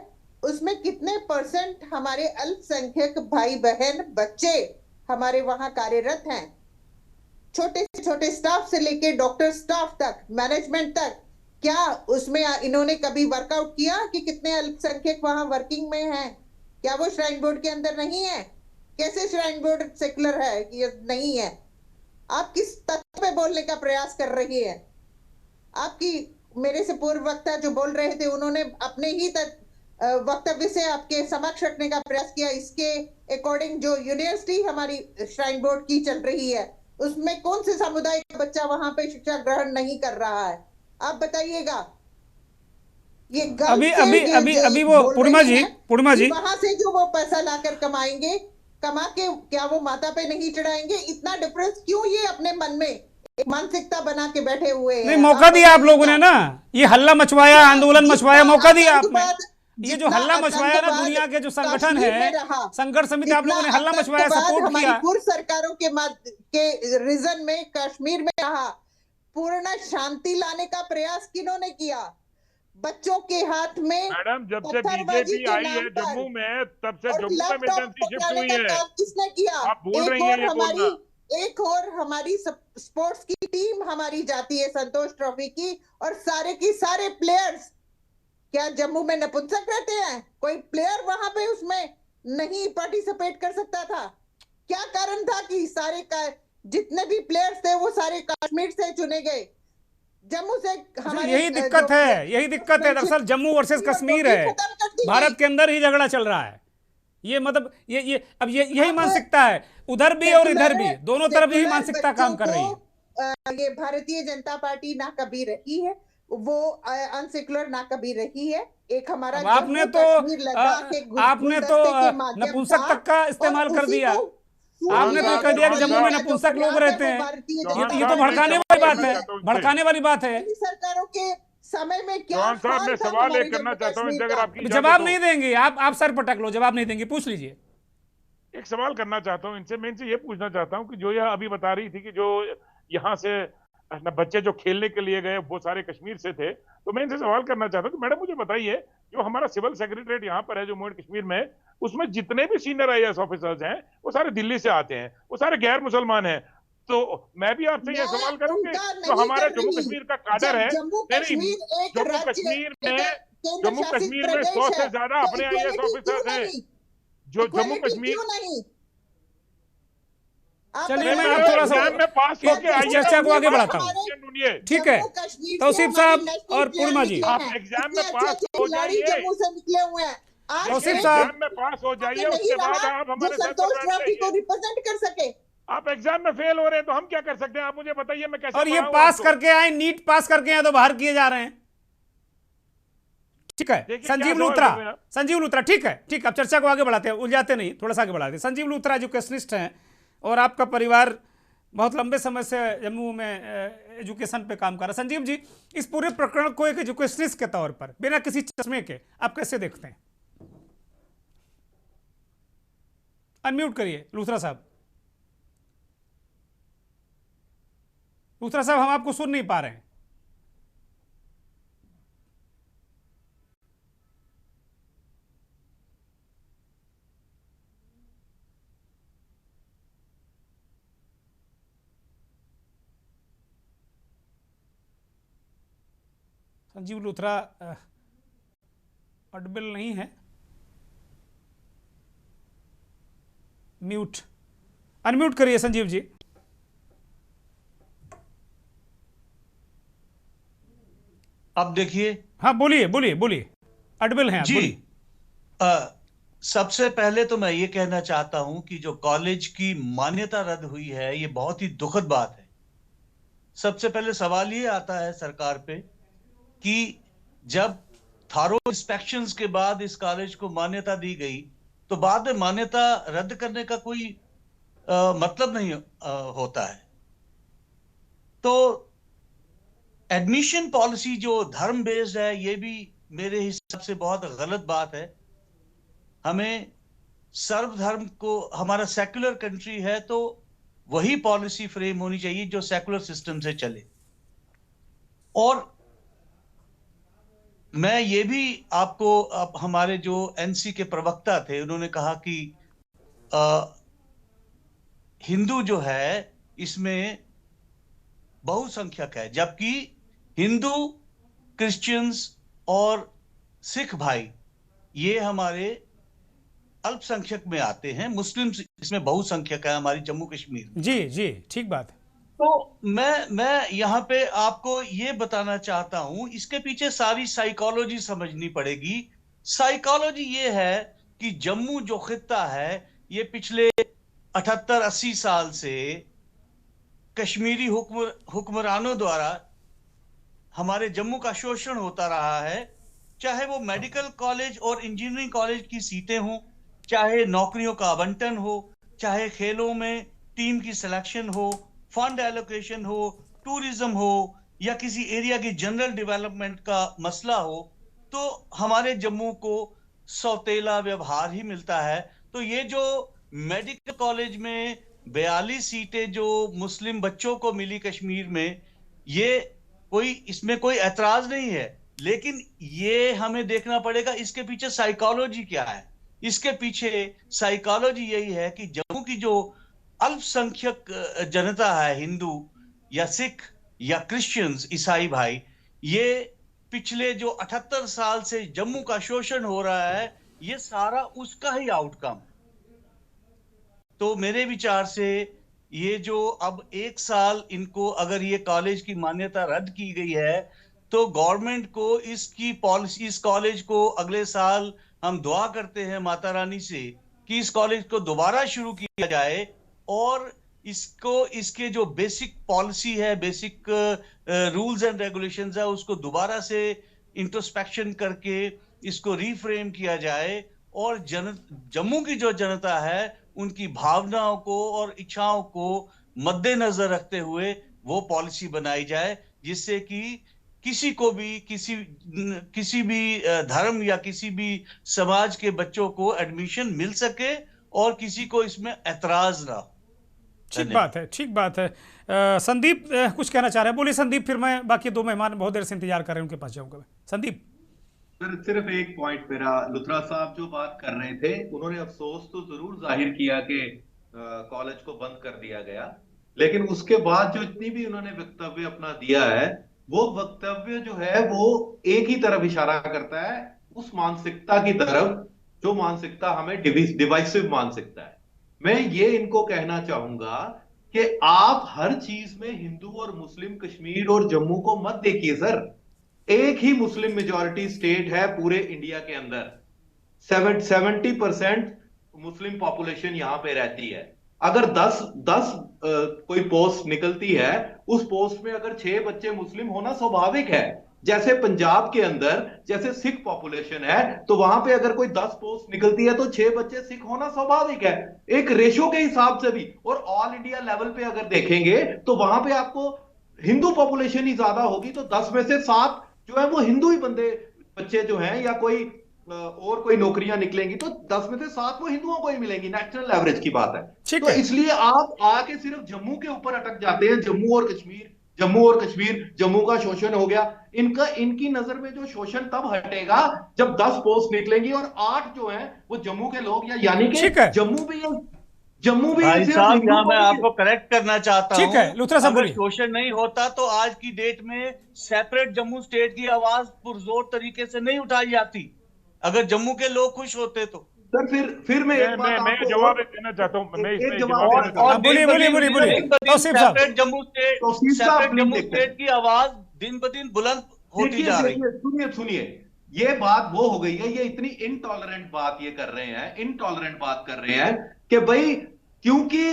S8: उसमें कितने % हमारे अल्पसंख्यक भाई बहन बच्चे हमारे वहां कार्यरत हैं? छोटे से छोटे स्टाफ से लेके डॉक्टर स्टाफ तक, मैनेजमेंट तक, क्या उसमें इन्होंने कभी वर्कआउट किया कि कितने अल्पसंख्यक वहां वर्किंग में हैं? क्या वो श्राइन बोर्ड के अंदर नहीं है? कैसे श्राइन बोर्ड सेकुलर है कि नहीं है? आप किस तथ्य पे बोलने का प्रयास कर रही है? आपकी मेरे से पूर्व वक्ता जो बोल रहे थे उन्होंने अपने ही वक्तव्य से आपके समक्ष रखने का प्रयास किया। इसके अकॉर्डिंग जो यूनिवर्सिटी हमारी श्राइन बोर्ड की चल रही है उसमें कौन से समुदाय का बच्चा वहां पे शिक्षा ग्रहण नहीं कर रहा है? आप बताइएगा। ये
S1: अभी वो पूर्णिमा जी
S8: वहां से जो वो पैसा लाकर कमाएंगे, कमा के क्या वो माता पे नहीं चढ़ाएंगे? इतना डिफरेंस क्यों ये अपने मन में एक मानसिकता बना के बैठे हुए हैं?
S1: नहीं, मौका दिया आप लोगों ने ना, ये हल्ला मचवाया, आंदोलन मचवाया, मौका दिया आपने। ये जो हल्ला मचवाया ना, दुनिया के जो संगठन है, संघर्ष समिति, आप लोगों ने हल्ला मचवाया, सपोर्ट किया।
S8: पूर्व सरकारों के रीजन में कश्मीर में रहा, पूर्ण शांति लाने का प्रयास किन्होंने किया? बच्चों के हाथ में,
S10: मैडम, जब से बीजेपी आई है जम्मू में, तब से जम्मू में मिलिटेंसी शिफ्ट हुई है।
S8: किसने किया?
S10: आप भूल रही हैं ये बोलना।
S8: एक और हमारी स्पोर्ट्स की टीम हमारी जाती है संतोष ट्रॉफी की, और सारे की सारे प्लेयर्स क्या जम्मू में नपुंसक रहते हैं? कोई प्लेयर वहां पे उसमें नहीं पार्टिसिपेट कर सकता था? क्या कारण था कि सारे का जितने भी प्लेयर्स थे वो सारे कश्मीर से चुने गए? जम्मू से हमारे
S1: यही दिक्कत है, यही दिक्कत है। दरअसल जम्मू वर्सेस कश्मीर है, भारत के अंदर ही झगड़ा चल रहा है। ये मतलब ये अब यही मानसिकता है, उधर भी और इधर भी, दोनों तरफ यही मानसिकता काम कर रही है।
S8: ये भारतीय जनता पार्टी ना कभी रही है, वो अनसेक्युलर ना कभी रही है। एक हमारा
S1: आपने तो नपुंसक तक का इस्तेमाल कर दिया। आपने तो कह दिया कि जम्मू में नपुंसक लोग रहते हैं। ये तो भड़काने वाली बात है, भड़काने वाली बात है।
S8: सरकारों के समय में क्या
S10: साहब, मैं सवाल एक करना चाहता हूं, अगर आपकी
S1: जवाब नहीं देंगे आप सर पटक लो, जवाब नहीं देंगे, पूछ लीजिए।
S10: एक सवाल करना चाहता हूं इनसे, मैं इनसे ये पूछना चाहता हूं कि जो यह अभी बता रही थी कि जो यहाँ से बच्चे जो खेलने के लिए गए वो सारे कश्मीर से थे, तो मैं इनसे सवाल करना चाहता हूं कि मैडम मुझे बताइए, जो हमारा सिविल सेक्रेटरीट यहाँ पर है जम्मू एंड कश्मीर में, उसमें जितने भी सीनियर आईएएस ऑफिसर्स हैं वो सारे दिल्ली से आते हैं, वो सारे गैर मुसलमान हैं। तो मैं भी आपसे ये सवाल करूंगी, जो हमारे जम्मू कश्मीर का काडर है, जम्मू कश्मीर में 100 से ज्यादा अपने आईएएस ऑफिसर्स हैं, जो जम्मू कश्मीर।
S1: चलिए मैं आप थोड़ा सा चर्चा को आगे बढ़ाता हूँ, ठीक है? तौसीफ साहब और पूर्णिमा जी,
S10: आप एग्जाम में पास हो जाइए,
S1: तौसीफ साहब
S10: में पास हो जाइए, उसके बाद आप हमारे साथ
S8: को रिप्रेजेंट कर सके।
S10: आप एग्जाम में फेल हो रहे हैं तो हम क्या कर सकते हैं? आप मुझे बताइए, मैं कैसे।
S1: और ये पास करके आए, नीट पास करके आए तो बाहर किए जा रहे हैं, ठीक है? संजीव लूथरा, ठीक है, ठीक। अब चर्चा को आगे बढ़ाते हैं, उलझाते नहीं, थोड़ा सा आगे बढ़ाते हैं। संजीव लूथरा एजुकेशनिस्ट हैं और आपका परिवार बहुत लंबे समय से जम्मू में एजुकेशन पे काम कर रहा है। संजीव जी, इस पूरे प्रकरण को एक एजुकेशनिस्ट के तौर पर, बिना किसी चश्मे के, आप कैसे देखते हैं? अनम्यूट करिए लूथरा साहब। लूथरा साहब, हम आपको सुन नहीं पा रहे हैं। संजीव लूथरा ऑडिबल नहीं है, म्यूट, अनम्यूट करिए संजीव जी।
S11: अब देखिए।
S1: हाँ बोलिए बोलिए बोलिए, ऑडिबल हैं आप,
S11: जी। सबसे पहले तो मैं ये कहना चाहता हूं कि जो कॉलेज की मान्यता रद्द हुई है, ये बहुत ही दुखद बात है। सबसे पहले सवाल ये आता है सरकार पे कि जब थारो इंस्पेक्शंस के बाद इस कॉलेज को मान्यता दी गई, तो बाद में मान्यता रद्द करने का कोई मतलब नहीं होता है। तो एडमिशन पॉलिसी जो धर्म बेस्ड है, ये भी मेरे हिसाब से बहुत गलत बात है। हमें सर्वधर्म को, हमारा सेक्युलर कंट्री है, तो वही पॉलिसी फ्रेम होनी चाहिए जो सेक्युलर सिस्टम से चले। और मैं ये भी आपको, अब हमारे जो एनसी के प्रवक्ता थे, उन्होंने कहा कि हिंदू जो है इसमें बहुसंख्यक है, जबकि हिंदू, क्रिश्चियंस और सिख भाई ये हमारे अल्पसंख्यक में आते हैं। मुस्लिम्स इसमें बहुसंख्यक है हमारी जम्मू कश्मीर में।
S1: जी जी, ठीक बात है।
S11: तो मैं यहाँ पे आपको ये बताना चाहता हूं, इसके पीछे सारी साइकोलॉजी समझनी पड़ेगी। साइकोलॉजी ये है कि जम्मू जो खित्ता है, ये पिछले 78-80 साल से कश्मीरी हुक्मरानों द्वारा हमारे जम्मू का शोषण होता रहा है। चाहे वो मेडिकल कॉलेज और इंजीनियरिंग कॉलेज की सीटें हों, चाहे नौकरियों का आवंटन हो, चाहे खेलों में टीम की सिलेक्शन हो, फंड एलोकेशन हो, टूरिज्म हो, या किसी एरिया की जनरल डेवलपमेंट का मसला हो, तो हमारे जम्मू को सौतेला व्यवहार ही मिलता है। तो ये जो मेडिकल कॉलेज में 42 सीटें जो मुस्लिम बच्चों को मिली कश्मीर में, ये इसमें कोई ऐतराज नहीं है, लेकिन ये हमें देखना पड़ेगा इसके पीछे साइकोलॉजी क्या है। इसके पीछे साइकोलॉजी यही है कि जम्मू की जो अल्पसंख्यक जनता है, हिंदू या सिख या क्रिश्चियंस, ईसाई भाई, ये पिछले जो 78 साल से जम्मू का शोषण हो रहा है, ये सारा उसका ही आउटकम। तो मेरे विचार से ये जो अब 1 साल इनको अगर ये कॉलेज की मान्यता रद्द की गई है, तो गवर्नमेंट को इसकी पॉलिसी, इस कॉलेज को अगले साल हम दुआ करते हैं माता रानी से कि इस कॉलेज को दोबारा शुरू किया जाए और इसको, इसके जो बेसिक पॉलिसी है, बेसिक रूल्स एंड रेगुलेशंस है, उसको दोबारा से इंट्रोस्पेक्शन करके इसको रीफ्रेम किया जाए और जम्मू की जो जनता है उनकी भावनाओं को और इच्छाओं को मद्देनजर रखते हुए वो पॉलिसी बनाई जाए, जिससे कि किसी को भी किसी भी धर्म या किसी भी समाज के बच्चों को एडमिशन मिल सके और किसी को इसमें ऐतराज ना हो।
S1: ठीक बात है, ठीक बात है। संदीप कुछ कहना चाह रहे हैं, बोलिए संदीप, फिर मैं बाकी दो मेहमान बहुत देर से इंतजार कर रहे हैं, उनके पास जाऊंगा। संदीप।
S9: सिर्फ एक पॉइंट मेरा, लुथरा साहब जो बात कर रहे थे उन्होंने अफसोस तो जरूर जाहिर किया कि कॉलेज को बंद कर दिया गया, लेकिन उसके बाद जो इतनी भी उन्होंने वक्तव्य अपना दिया है, वो वक्तव्य जो है वो एक ही तरफ इशारा करता है, उस मानसिकता की तरफ जो मानसिकता हमें डिवाइसिव मानसिकता है। मैं ये इनको कहना चाहूंगा कि आप हर चीज में हिंदू और मुस्लिम, कश्मीर और जम्मू को मत देखिए सर। एक ही मुस्लिम मेजॉरिटी स्टेट है पूरे इंडिया के अंदर, 70% मुस्लिम पॉपुलेशन यहां पे रहती है। अगर 10 कोई पोस्ट निकलती है, उस पोस्ट में अगर 6 बच्चे मुस्लिम होना स्वाभाविक है। जैसे पंजाब के अंदर जैसे सिख पॉपुलेशन है, तो वहां पे अगर कोई 10 पोस्ट निकलती है तो 6 बच्चे सिख होना स्वाभाविक है, एक रेशो के हिसाब से भी। और ऑल इंडिया लेवल पे अगर देखेंगे तो वहां पे आपको हिंदू पॉपुलेशन ही ज्यादा होगी, तो 10 में से 7 जो है वो हिंदू ही बच्चे जो हैं, या कोई और कोई नौकरियां निकलेंगी तो 10 में से 7 वो हिंदुओं को ही मिलेंगी। नेशनल एवरेज की बात है। तो इसलिए आप आके सिर्फ जम्मू के ऊपर अटक जाते हैं। जम्मू और कश्मीर, जम्मू का शोषण हो गया। इनकी नजर में जो शोषण तब हटेगा जब 10 पोस्ट निकलेंगी और 8 जो है वो जम्मू के लोग, या यानी कि जम्मू भी
S11: भाई साहब, यहाँ मैं आपको करेक्ट करना चाहता हूँ।
S1: ठीक है, लुथरा साहब बोलिए।
S11: शोषण नहीं होता तो आज की डेट में सेपरेट जम्मू स्टेट की आवाज पुरजोर तरीके से नहीं उठाई जाती, अगर जम्मू के लोग खुश होते तो।
S9: सर फिर मैं
S10: जवाब देना चाहता हूँ।
S1: बोलिए
S11: सेपरेट जम्मू स्टेट की आवाज दिन ब दिन बुलंद होती जा रही है।
S9: सुनिए, ये बात वो हो गई है, ये इतनी इनटॉलरेंट बात ये कर रहे हैं कि भाई, क्योंकि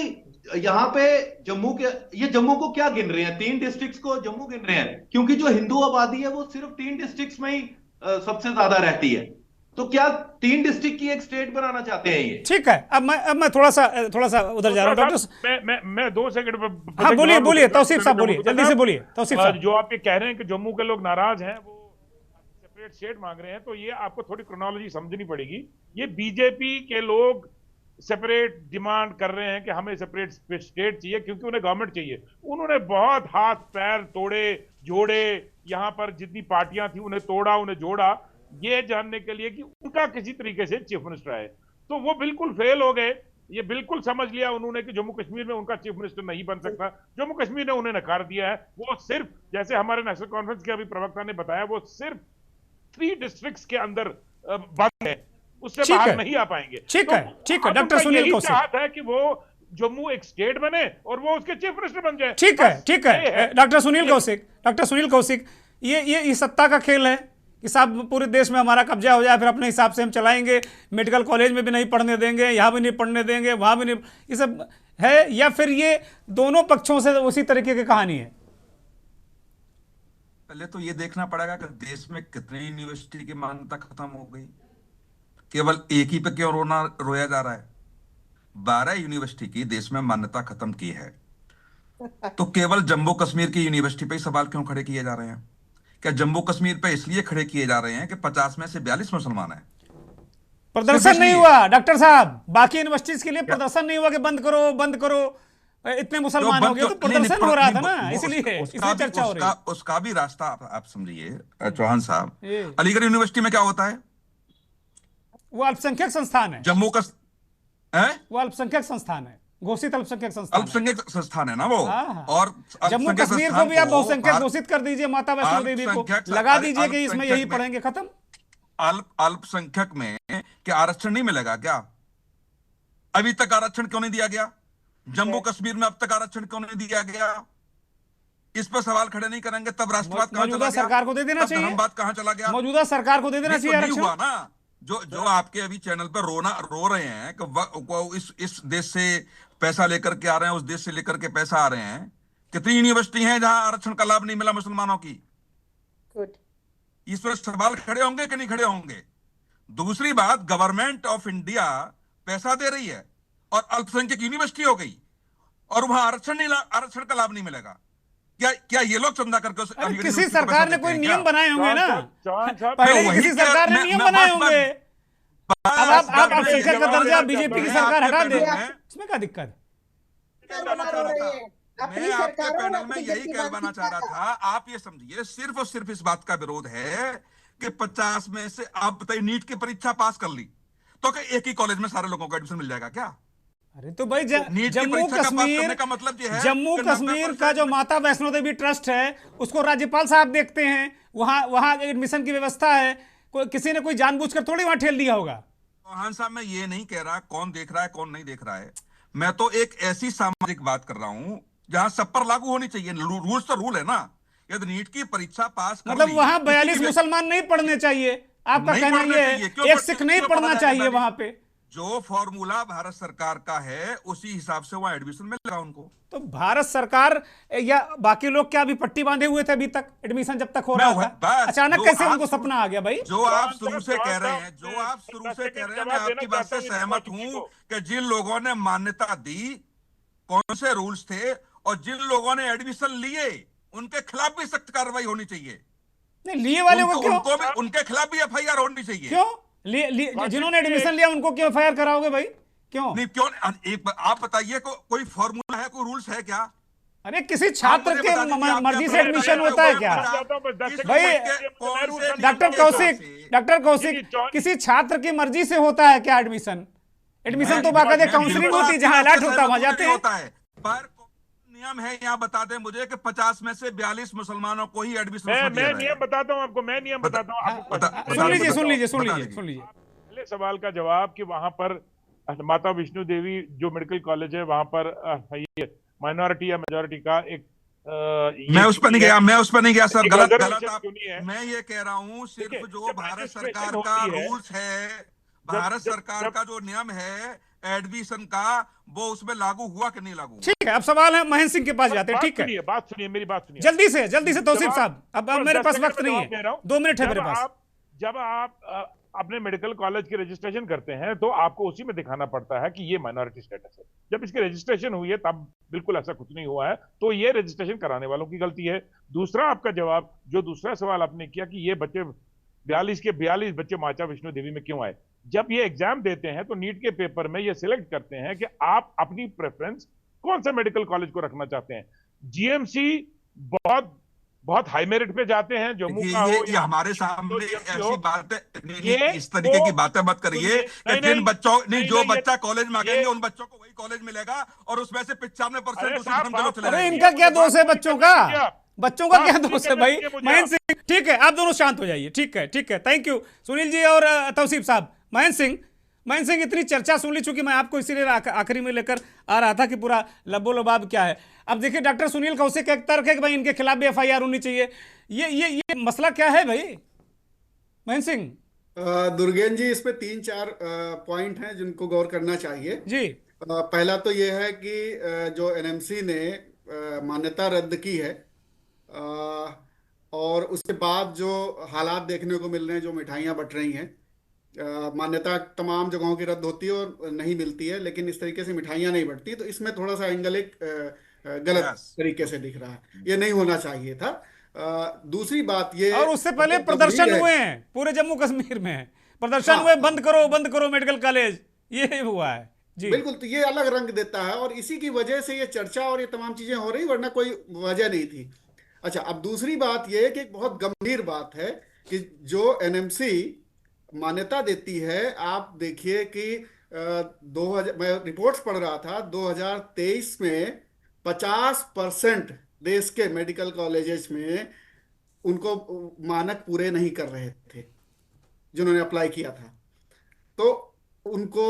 S9: यहां पे जम्मू को क्या गिन रहे हैं, 3 डिस्ट्रिक्ट्स को जम्मू गिन रहे हैं, क्योंकि जो हिंदू आबादी है वो सिर्फ 3 डिस्ट्रिक्ट्स में ही सबसे ज्यादा रहती है। तो क्या 3 डिस्ट्रिक्ट की एक स्टेट बनाना चाहते हैं ये?
S1: ठीक है, अब मैं थोड़ा सा उधर जा रहा हूं। मैं 2
S10: सेकंड।
S1: हाँ, बोलिए तौसीफ साहब, बोलिए जल्दी से बोलिए तौसीफ साहब।
S10: जो आप ये कह रहे हैं कि जम्मू के लोग नाराज हैं, वो सेपरेट स्टेट मांग रहे हैं, तो ये आपको थोड़ी क्रोनोलॉजी समझनी पड़ेगी। ये बीजेपी के लोग सेपरेट डिमांड कर रहे हैं कि हमें सेपरेट स्टेट चाहिए, क्योंकि उन्हें गवर्नमेंट चाहिए। उन्होंने बहुत हाथ पैर तोड़े, जोड़े, यहां पर जितनी पार्टियां थी उन्हें तोड़ा, उन्हें जोड़ा, ये जानने के लिए कि उनका किसी तरीके से चीफ मिनिस्टर आए। तो वो बिल्कुल फेल हो गए। ये बिल्कुल समझ लिया उन्होंने कि जम्मू कश्मीर में उनका चीफ मिनिस्टर नहीं बन सकता। जम्मू कश्मीर ने उन्हें नकार दिया है। वो सिर्फ, जैसे हमारे नेशनल कॉन्फ्रेंस के अभी प्रवक्ता ने बताया, वो सिर्फ 3 डिस्ट्रिक्ट्स के अंदर बंद है, उससे बाहर नहीं आ पाएंगे।
S1: ठीक है डॉक्टर सुनील कौशिक
S10: चाहता है कि वो जम्मू एक स्टेट बने और वो उसके चीफ मिनिस्टर बन जाए।
S1: ठीक है डॉक्टर सुनील कौशिक, ये सत्ता का खेल है कि साहब पूरे देश में हमारा कब्जा हो जाए, फिर अपने हिसाब से हम चलाएंगे, मेडिकल कॉलेज में भी नहीं पढ़ने देंगे, यहाँ भी नहीं पढ़ने देंगे, वहाँ भी नहीं, ये सब है, या फिर ये दोनों पक्षों से उसी तरीके की कहानी है?
S12: पहले तो ये देखना पड़ेगा कि देश में कितनी यूनिवर्सिटी की मान्यता खत्म हो गई। केवल एक ही पे क्यों रोया जा रहा है? 12 यूनिवर्सिटी की देश में मान्यता खत्म की है, तो केवल जम्मू कश्मीर की यूनिवर्सिटी पे सवाल क्यों खड़े किए जा रहे हैं? क्या जम्मू कश्मीर पे इसलिए खड़े किए जा रहे हैं कि 50 में से 42 मुसलमान हैं?
S1: प्रदर्शन नहीं हुआ डॉक्टर साहब, बाकी यूनिवर्सिटीज के लिए प्रदर्शन नहीं हुआ कि बंद करो, इतने मुसलमान हो गए, तो प्रदर्शन हो रहा था ना, इसलिए चर्चा हो रही है।
S12: उसका भी रास्ता आप समझिए चौहान साहब। अलीगढ़ यूनिवर्सिटी में क्या होता है?
S1: वो अल्पसंख्यक संस्थान है।
S12: जम्मू का
S1: वो अल्पसंख्यक संस्थान है, घोषित अल्पसंख्यक संस्थान
S12: है ना वो।
S1: और जम्मू कश्मीर को भी आप बहुसंख्यक घोषित कर दीजिए, माता वैष्णो देवी को लगा दीजिए कि इसमें यही पढ़ेंगे, खत्म।
S12: अल्पसंख्यक में क्या आरक्षण नहीं मिलेगा क्या? अभी तक आरक्षण क्यों नहीं दिया गया? जम्मू कश्मीर में अब तक आरक्षण क्यों नहीं दिया गया? इस पर सवाल खड़े नहीं करेंगे तब राष्ट्रवाद कहां चला
S1: मौजूदा
S12: गया?
S1: सरकार को दे देना
S12: तब
S1: चाहिए,
S12: धर्मवाद कहां चला गया?
S1: मौजूदा सरकार को दे देना
S12: नहीं तो
S1: चाहिए
S12: नहीं
S1: आरक्षण।
S12: हुआ ना। जो आपके अभी चैनल पर रो रहे हैं कि इस देश से पैसा लेकर के आ रहे हैं, उस देश से लेकर के पैसा आ रहे हैं। कितनी यूनिवर्सिटी हैं जहां आरक्षण का लाभ नहीं मिला मुसलमानों की? इस पर सवाल खड़े होंगे कि नहीं खड़े होंगे? दूसरी बात, गवर्नमेंट ऑफ इंडिया पैसा दे रही है और अल्पसंख्यक यूनिवर्सिटी हो गई और वहां आरक्षण का लाभ नहीं मिलेगा। क्या ये लोग चंदा करके
S1: किसी सरकार ने कोई नियम बनाए होंगे ना, पहले किसी सरकार ने नियम बनाए होंगे। अब आप अल्पसंख्यक का दर्जा बीजेपी की सरकार हटा दे, उसमें क्या दिक्कत?
S12: मैं आपके पैनल में यही कहना चाह रहा था। आप ये समझिए, सिर्फ और सिर्फ इस बात का विरोध है कि 50 में से आप बताइए नीट की परीक्षा पास कर ली तो क्या एक ही कॉलेज में सारे लोगों को एडमिशन मिल जाएगा क्या?
S1: अरे तो भाई जम्मू कश्मीर
S12: का मतलब ये है,
S1: जम्मू कश्मीर का जो माता वैष्णो देवी ट्रस्ट है उसको राज्यपाल साहब देखते हैं, वहां एडमिशन की व्यवस्था है। किसी ने कोई जानबूझकर थोड़ी वहां ठेल दिया होगा।
S12: चौहान साहब, मैं ये नहीं कह रहा कौन देख रहा है कौन नहीं देख रहा है। मैं तो एक ऐसी सामाजिक बात कर रहा हूं जहां सब पर लागू होनी चाहिए। रूल्स तो रूल है ना। यदि नीट की परीक्षा पास कर
S1: मतलब
S12: ली,
S1: वहां 42 मुसलमान नहीं पढ़ने चाहिए, आपका कहना ये है? एक सिख नहीं पढ़ना चाहिए वहां पे?
S12: जो फॉर्मूला भारत सरकार का है उसी हिसाब से वहां एडमिशन मिलेगा उनको।
S1: तो भारत सरकार या बाकी लोग क्या अभी पट्टी बांधे हुए थे अभी तक एडमिशन जब तक हो रहा था? अचानक कैसे उनको सपना आ गया भाई?
S12: जो आप शुरू से कह रहे हैं, मैं आपकी बात से सहमत हूं कि जिन लोगों ने मान्यता दी, कौन से रूल्स थे, और जिन लोगों ने एडमिशन लिए उनके खिलाफ भी सख्त कार्रवाई होनी चाहिए।
S1: नहीं, लिए वाले को क्यों?
S12: उनके खिलाफ भी एफआईआर होनी चाहिए।
S1: क्यों? जिन्होंने एडमिशन लिया उनको क्यों एफआईआर कराओगे भाई? क्यों
S12: नहीं? क्यों? आप बताइए, कोई फॉर्मूला है, कोई रूल्स है क्या?
S1: अरे किसी छात्र के मर्जी से एडमिशन होता है क्या भाई? डॉक्टर कौशिक, किसी छात्र की मर्जी से होता है क्या एडमिशन? एडमिशन तो बाकायदे काउंसलिंग होती है, जहां अलर्ट होता है वहां जाते हैं।
S12: पर नियम है, यहाँ बता दें मुझे कि 50 में से 42 मुसलमानों को ही एडमिशन।
S10: मैं नियम बताता हूँ आपको, मैं नियम बताता हूँ।
S1: सुन लीजिए।
S10: पहले सवाल का जवाब कि वहां पर माता वैष्णो देवी जो मेडिकल कॉलेज है वहां पर माइनॉरिटी या मेजॉरिटी का एक
S12: मैं उस पर नहीं गया सर। गलत आप, मैं ये कह रहा हूँ सिर्फ जो भारत सरकार का रूल्स है, भारत सरकार का जो नियम है एडमिशन का, वो उसमें लागू हुआ कि नहीं लागू?
S1: ठीक है, अब सवाल है महेंद्र सिंह के पास जाते हैं। ठीक है,
S10: बात सुनिए, मेरी बात सुनिए
S1: जल्दी से तौसीफ साहब, अब मेरे पास वक्त नहीं है, 2 मिनट है मेरे पास।
S10: जब आप अपने मेडिकल कॉलेज की रजिस्ट्रेशन करते हैं तो आपको उसी में दिखाना पड़ता है कि ये माइनॉरिटी स्टेटस है। जब इसकी रजिस्ट्रेशन हुई है तब बिल्कुल ऐसा कुछ नहीं हुआ है, तो ये रजिस्ट्रेशन कराने वालों की गलती है। दूसरा आपका जवाब, जो दूसरा सवाल आपने किया कि ये बच्चे 42 के 42 बच्चे माता वैष्णो देवी में क्यों आए, जब ये एग्जाम देते हैं तो नीट के पेपर में ये सिलेक्ट करते हैं कि आप अपनी प्रेफरेंस कौन सा मेडिकल कॉलेज को रखना चाहते हैं। जीएमसी बहुत हाई मेरिट पे जाते हैं, जम्मू का हो
S12: ये हमारे सामने ऐसी बात है, इस तरीके की बातें मत करिए कि जिन बच्चों जो बच्चा कॉलेज मांगेंगे उन बच्चों को वही कॉलेज मिलेगा और उसमें से 95%
S1: अरे इनका क्या दोष है? बच्चों का क्या दोष है भाई? महेंद्र सिंह, ठीक है, आप दोनों शांत हो जाइए। ठीक है, थैंक यू सुनील जी और तौसीफ साहब। महेंद्र सिंह, इतनी चर्चा सुन ली, चूंकि मैं आपको इसीलिए आखिरी में लेकर आ रहा था कि पूरा लब्बो लबाब क्या है। अब देखिए, डॉक्टर सुनील कौशिक का एक तर्क है कि भाई इनके खिलाफ भी एफआईआर होनी चाहिए। ये मसला क्या है भाई महेंद्र सिंह?
S13: दुर्गेन जी, इस पे 3-4 पॉइंट हैं जिनको गौर करना चाहिए
S1: जी।
S13: पहला तो ये है कि जो एनएमसी ने मान्यता रद्द की है और उसके बाद जो हालात देखने को मिल रहे हैं, जो मिठाइयाँ बट रही हैं, मान्यता तमाम जगहों की रद्द होती है और नहीं मिलती है, लेकिन इस तरीके से मिठाइयाँ नहीं बढ़ती, तो इसमें थोड़ा सा एंगल एक गलत तरीके से दिख रहा है। ये नहीं होना चाहिए था। दूसरी बात ये,
S1: और उससे पहले प्रदर्शन हुए हैं पूरे जम्मू कश्मीर में, प्रदर्शन हुए, बंद करो मेडिकल कॉलेज, ये हुआ है जी।
S13: बिल्कुल, तो ये अलग रंग देता है और इसी की वजह से ये चर्चा और ये तमाम चीजें हो रही, वरना कोई वजह नहीं थी। अच्छा, अब दूसरी बात ये कि एक बहुत गंभीर बात है कि जो एनएमसी मान्यता देती है, आप देखिए कि 2000, मैं रिपोर्ट्स पढ़ रहा था, 2023 में 50% देश के मेडिकल कॉलेजेस में उनको मानक पूरे नहीं कर रहे थे जिन्होंने अप्लाई किया था। तो उनको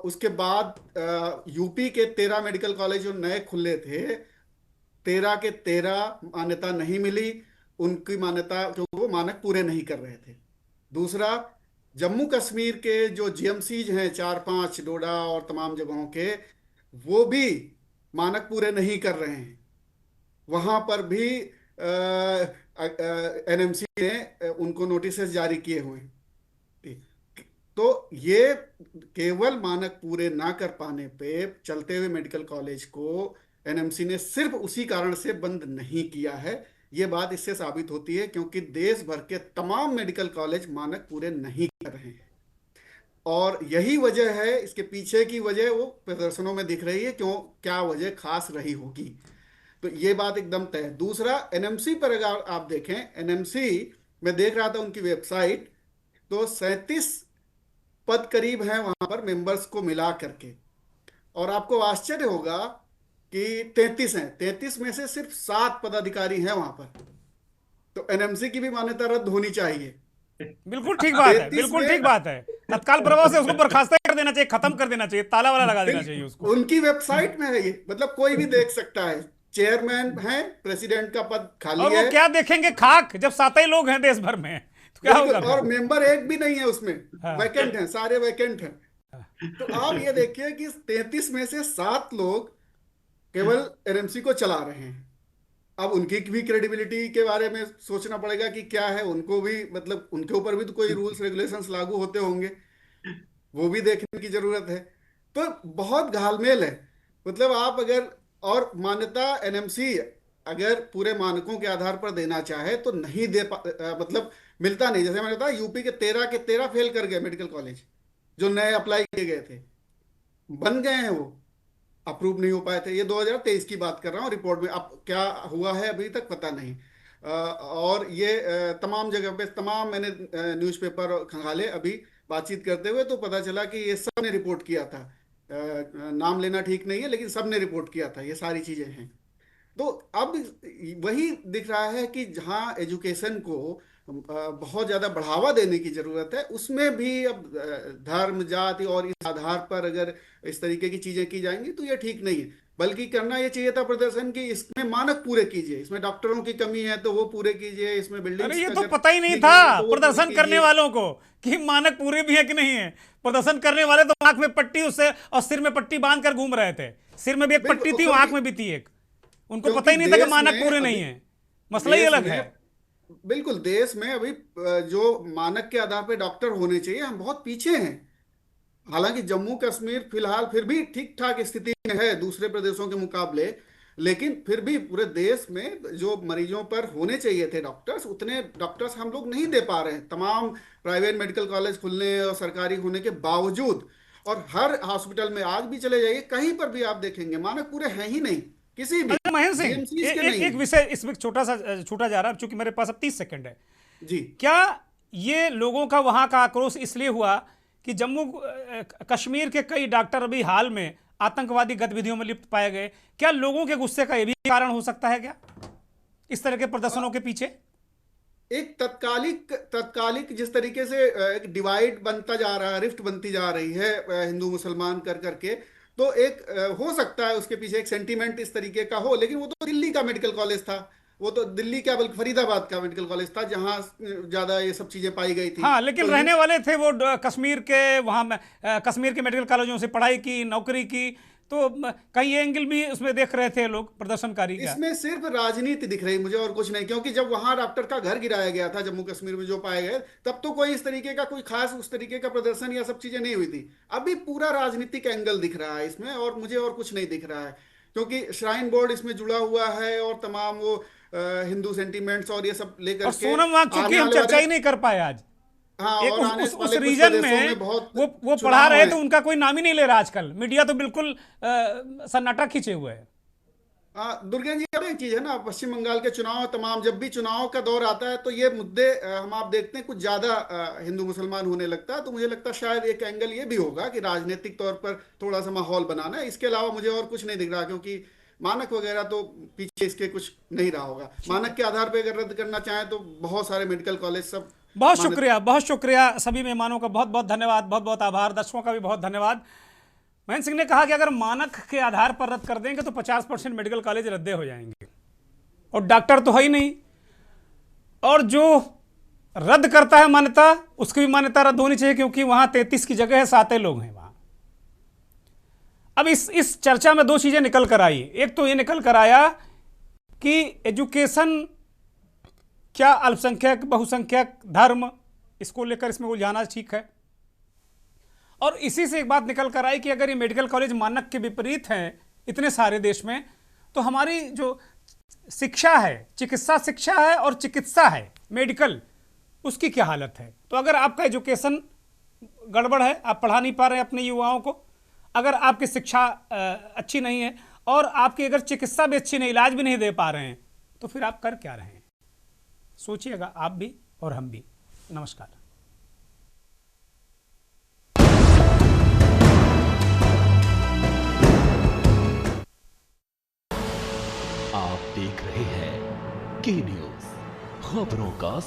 S13: उसके बाद यूपी के 13 मेडिकल कॉलेज जो नए खुले थे, 13 के 13 मान्यता नहीं मिली उनकी मान्यता, क्योंकि वो मानक पूरे नहीं कर रहे थे। दूसरा, जम्मू कश्मीर के जो जीएमसीज हैं 4-5 डोडा और तमाम जगहों के, वो भी मानक पूरे नहीं कर रहे हैं। वहां पर भी एनएमसी ने उनको नोटिस जारी किए हुए हैं। तो ये केवल मानक पूरे ना कर पाने पे चलते हुए मेडिकल कॉलेज को एनएमसी ने सिर्फ उसी कारण से बंद नहीं किया है। ये बात इससे साबित होती है क्योंकि देश भर के तमाम मेडिकल कॉलेज मानक पूरे नहीं कर रहे हैं, और यही वजह है, इसके पीछे की वजह वो प्रदर्शनों में दिख रही है। क्या वजह खास रही होगी, तो ये बात एकदम तय है। दूसरा, एनएमसी पर अगर आप देखें, एनएमसी मैं देख रहा था उनकी वेबसाइट, तो 37 पद करीब हैं वहां पर मेंबर्स को मिला करके, और आपको आश्चर्य होगा कि 33 हैं। 33 में से सिर्फ 7 पदाधिकारी हैं वहां पर। तो एनएमसी की भी मान्यता रद्द होनी चाहिए।
S1: बिल्कुल ठीक बात है, बिल्कुल ठीक बात है। तत्काल प्रभाव से उसको बर्खास्त कर देना चाहिए, खत्म कर देना चाहिए, ताला वाला लगा देना चाहिए उसको।
S13: उनकी वेबसाइट में है ये, मतलब कोई भी देख सकता है। चेयरमैन है, प्रेसिडेंट का पद खाली
S1: और
S13: है।
S1: वो क्या देखेंगे खाक, जब 7 ही लोग हैं देश भर में, तो क्या होगा?
S13: और मेंबर एक भी नहीं है उसमें, वैकेंट हैं, सारे वैकेंट हैं। तो आप ये देखिए कि 33 में से 7 लोग केवल एनएमसी को चला रहे हैं। अब उनकी भी क्रेडिबिलिटी के बारे में सोचना पड़ेगा कि क्या है, उनको भी, मतलब उनके ऊपर भी तो कोई रूल्स रेगुलेशंस लागू होते होंगे, वो भी देखने की जरूरत है। तो बहुत घालमेल है। मतलब आप अगर, और मान्यता एनएमसी अगर पूरे मानकों के आधार पर देना चाहे तो नहीं दे मतलब मिलता नहीं। जैसे मैंने बताया, यूपी के 13 फेल कर गए मेडिकल कॉलेज, जो नए अप्लाई किए गए थे, बन गए हैं, वो अप्रूव नहीं हो पाए थे। ये 2023 की बात कर रहा हूँ। रिपोर्ट में अब क्या हुआ है अभी तक पता नहीं। और ये तमाम जगह पे, तमाम मैंने न्यूज़पेपर खंगाले अभी बातचीत करते हुए, तो पता चला कि ये सब ने रिपोर्ट किया था। नाम लेना ठीक नहीं है, लेकिन सब ने रिपोर्ट किया था। ये सारी चीजें हैं। तो अब वही दिख रहा है कि जहाँ एजुकेशन को बहुत ज्यादा बढ़ावा देने की जरूरत है, उसमें भी अब धर्म, जाति और इस आधार पर अगर इस तरीके की चीजें की जाएंगी तो ये ठीक नहीं है। बल्कि करना ये चाहिए था प्रदर्शन की इसमें मानक पूरे कीजिए, इसमें डॉक्टरों की कमी है तो वो पूरे कीजिए, इसमें बिल्डिंग।
S1: अरे ये तो पता ही नहीं था प्रदर्शन करने वालों को कि मानक पूरे भी है कि नहीं है। प्रदर्शन करने वाले तो आंख में पट्टी उससे और सिर में पट्टी बांध कर घूम रहे थे। सिर में भी एक पट्टी थी, आंख में भी थी एक। उनको पता ही नहीं था कि मानक पूरे नहीं है। मसला ही अलग है।
S13: बिल्कुल, देश में अभी जो मानक के आधार पर डॉक्टर होने चाहिए, हम बहुत पीछे हैं। हालांकि जम्मू कश्मीर फिलहाल फिर भी ठीक ठाक स्थिति में है दूसरे प्रदेशों के मुकाबले, लेकिन फिर भी पूरे देश में जो मरीजों पर होने चाहिए थे डॉक्टर्स, उतने डॉक्टर्स हम लोग नहीं दे पा रहे हैं। तमाम प्राइवेट मेडिकल कॉलेज खुलने और सरकारी होने के बावजूद, और हर हॉस्पिटल में आज भी चले जाइए, कहीं पर भी आप देखेंगे मानक पूरे हैं ही नहीं, किसी भी।
S1: महेंद्र सिंह, एक विषय इसमें छोटा सा छूटा जा रहा है, चूंकि मेरे पास अब 30 सेकंड है
S13: जी।
S1: क्या ये लोगों का वहां का आक्रोश इसलिए हुआ कि जम्मू कश्मीर के कई डॉक्टर अभी हाल में आतंकवादी गतिविधियों में लिप्त पाए गए? क्या लोगों के गुस्से का यह भी कारण हो सकता है क्या इस तरह के प्रदर्शनों के पीछे?
S13: एक तत्कालिक जिस तरीके से एक डिवाइड बनता जा रहा है, रिफ्ट बनती जा रही है हिंदू मुसलमान कर करके, तो एक हो सकता है उसके पीछे एक सेंटीमेंट इस तरीके का हो। लेकिन वो तो दिल्ली का मेडिकल कॉलेज था, वो तो दिल्ली क्या बल्कि फरीदाबाद का मेडिकल कॉलेज था जहां ज्यादा ये सब चीजें पाई गई थी।
S1: हाँ, लेकिन तो रहने वाले थे वो कश्मीर के, वहां कश्मीर के मेडिकल कॉलेजों से पढ़ाई की, नौकरी की, तो कई एंगल भी उसमें देख रहे थे लोग प्रदर्शनकारी।
S13: इसमें सिर्फ राजनीति दिख रही मुझे और कुछ नहीं, क्योंकि जब वहां डॉक्टर का घर गिराया गया था जम्मू कश्मीर में जो पाए गए, तब तो कोई इस तरीके का कोई खास उस तरीके का प्रदर्शन या सब चीजें नहीं हुई थी। अभी पूरा राजनीतिक एंगल दिख रहा है इसमें, और मुझे और कुछ नहीं दिख रहा है, क्योंकि श्राइन बोर्ड इसमें जुड़ा हुआ है और तमाम वो हिंदू सेंटिमेंट्स और ये सब लेकर के।
S1: सोनम वहां चूंकि हम चर्चा ही नहीं कर पाए आज।
S13: हाँ,
S1: एक उस रीजन में वो पढ़ा रहे तो उनका कोई नाम ही नहीं ले रहा आजकल। मीडिया तो बिल्कुल सन्नाटा खींचे हुए है।
S13: दुर्गेन जी, और एक चीज है ना, पश्चिम बंगाल के चुनाव, तमाम जब भी चुनाव का दौर आता है तो ये मुद्दे हम आप देखते हैं कुछ ज्यादा हिंदू मुसलमान होने लगता है। तो मुझे लगता है शायद एक एंगल ये भी होगा कि राजनीतिक तौर पर थोड़ा सा माहौल बनाना है। इसके अलावा मुझे और कुछ नहीं दिख रहा, क्योंकि मानक वगैरह तो पीछे इसके कुछ नहीं रहा होगा। मानक के आधार पर अगर रद्द करना चाहें तो बहुत सारे मेडिकल कॉलेज सब
S1: बहुत शुक्रिया सभी मेहमानों का, बहुत बहुत धन्यवाद, बहुत बहुत आभार। दर्शकों का भी बहुत धन्यवाद। महेंद्र सिंह ने कहा कि अगर मानक के आधार पर रद्द कर देंगे तो 50% मेडिकल कॉलेज रद्दे हो जाएंगे, और डॉक्टर तो है ही नहीं, और जो रद्द करता है मान्यता, उसकी भी मान्यता रद्द होनी चाहिए, क्योंकि वहां 33 की जगह है, 7 लोग हैं वहां। अब इस चर्चा में 2 चीजें निकल कर आई। एक तो ये निकल कर आया कि एजुकेशन क्या अल्पसंख्यक, बहुसंख्यक, धर्म, इसको लेकर इसमें उलझाना ठीक है, और इसी से एक बात निकल कर आई कि अगर ये मेडिकल कॉलेज मानक के विपरीत हैं इतने सारे देश में, तो हमारी जो शिक्षा है, चिकित्सा शिक्षा है और चिकित्सा है मेडिकल, उसकी क्या हालत है। तो अगर आपका एजुकेशन गड़बड़ है, आप पढ़ा नहीं पा रहे हैं अपने युवाओं को, अगर आपकी शिक्षा अच्छी नहीं है, और आपकी अगर चिकित्सा भी अच्छी नहीं, इलाज भी नहीं दे पा रहे हैं, तो फिर आप कर क्या रहे हैं? सोचिएगा आप भी और हम भी। नमस्कार।
S14: आप देख रहे हैं के न्यूज़, खबरों का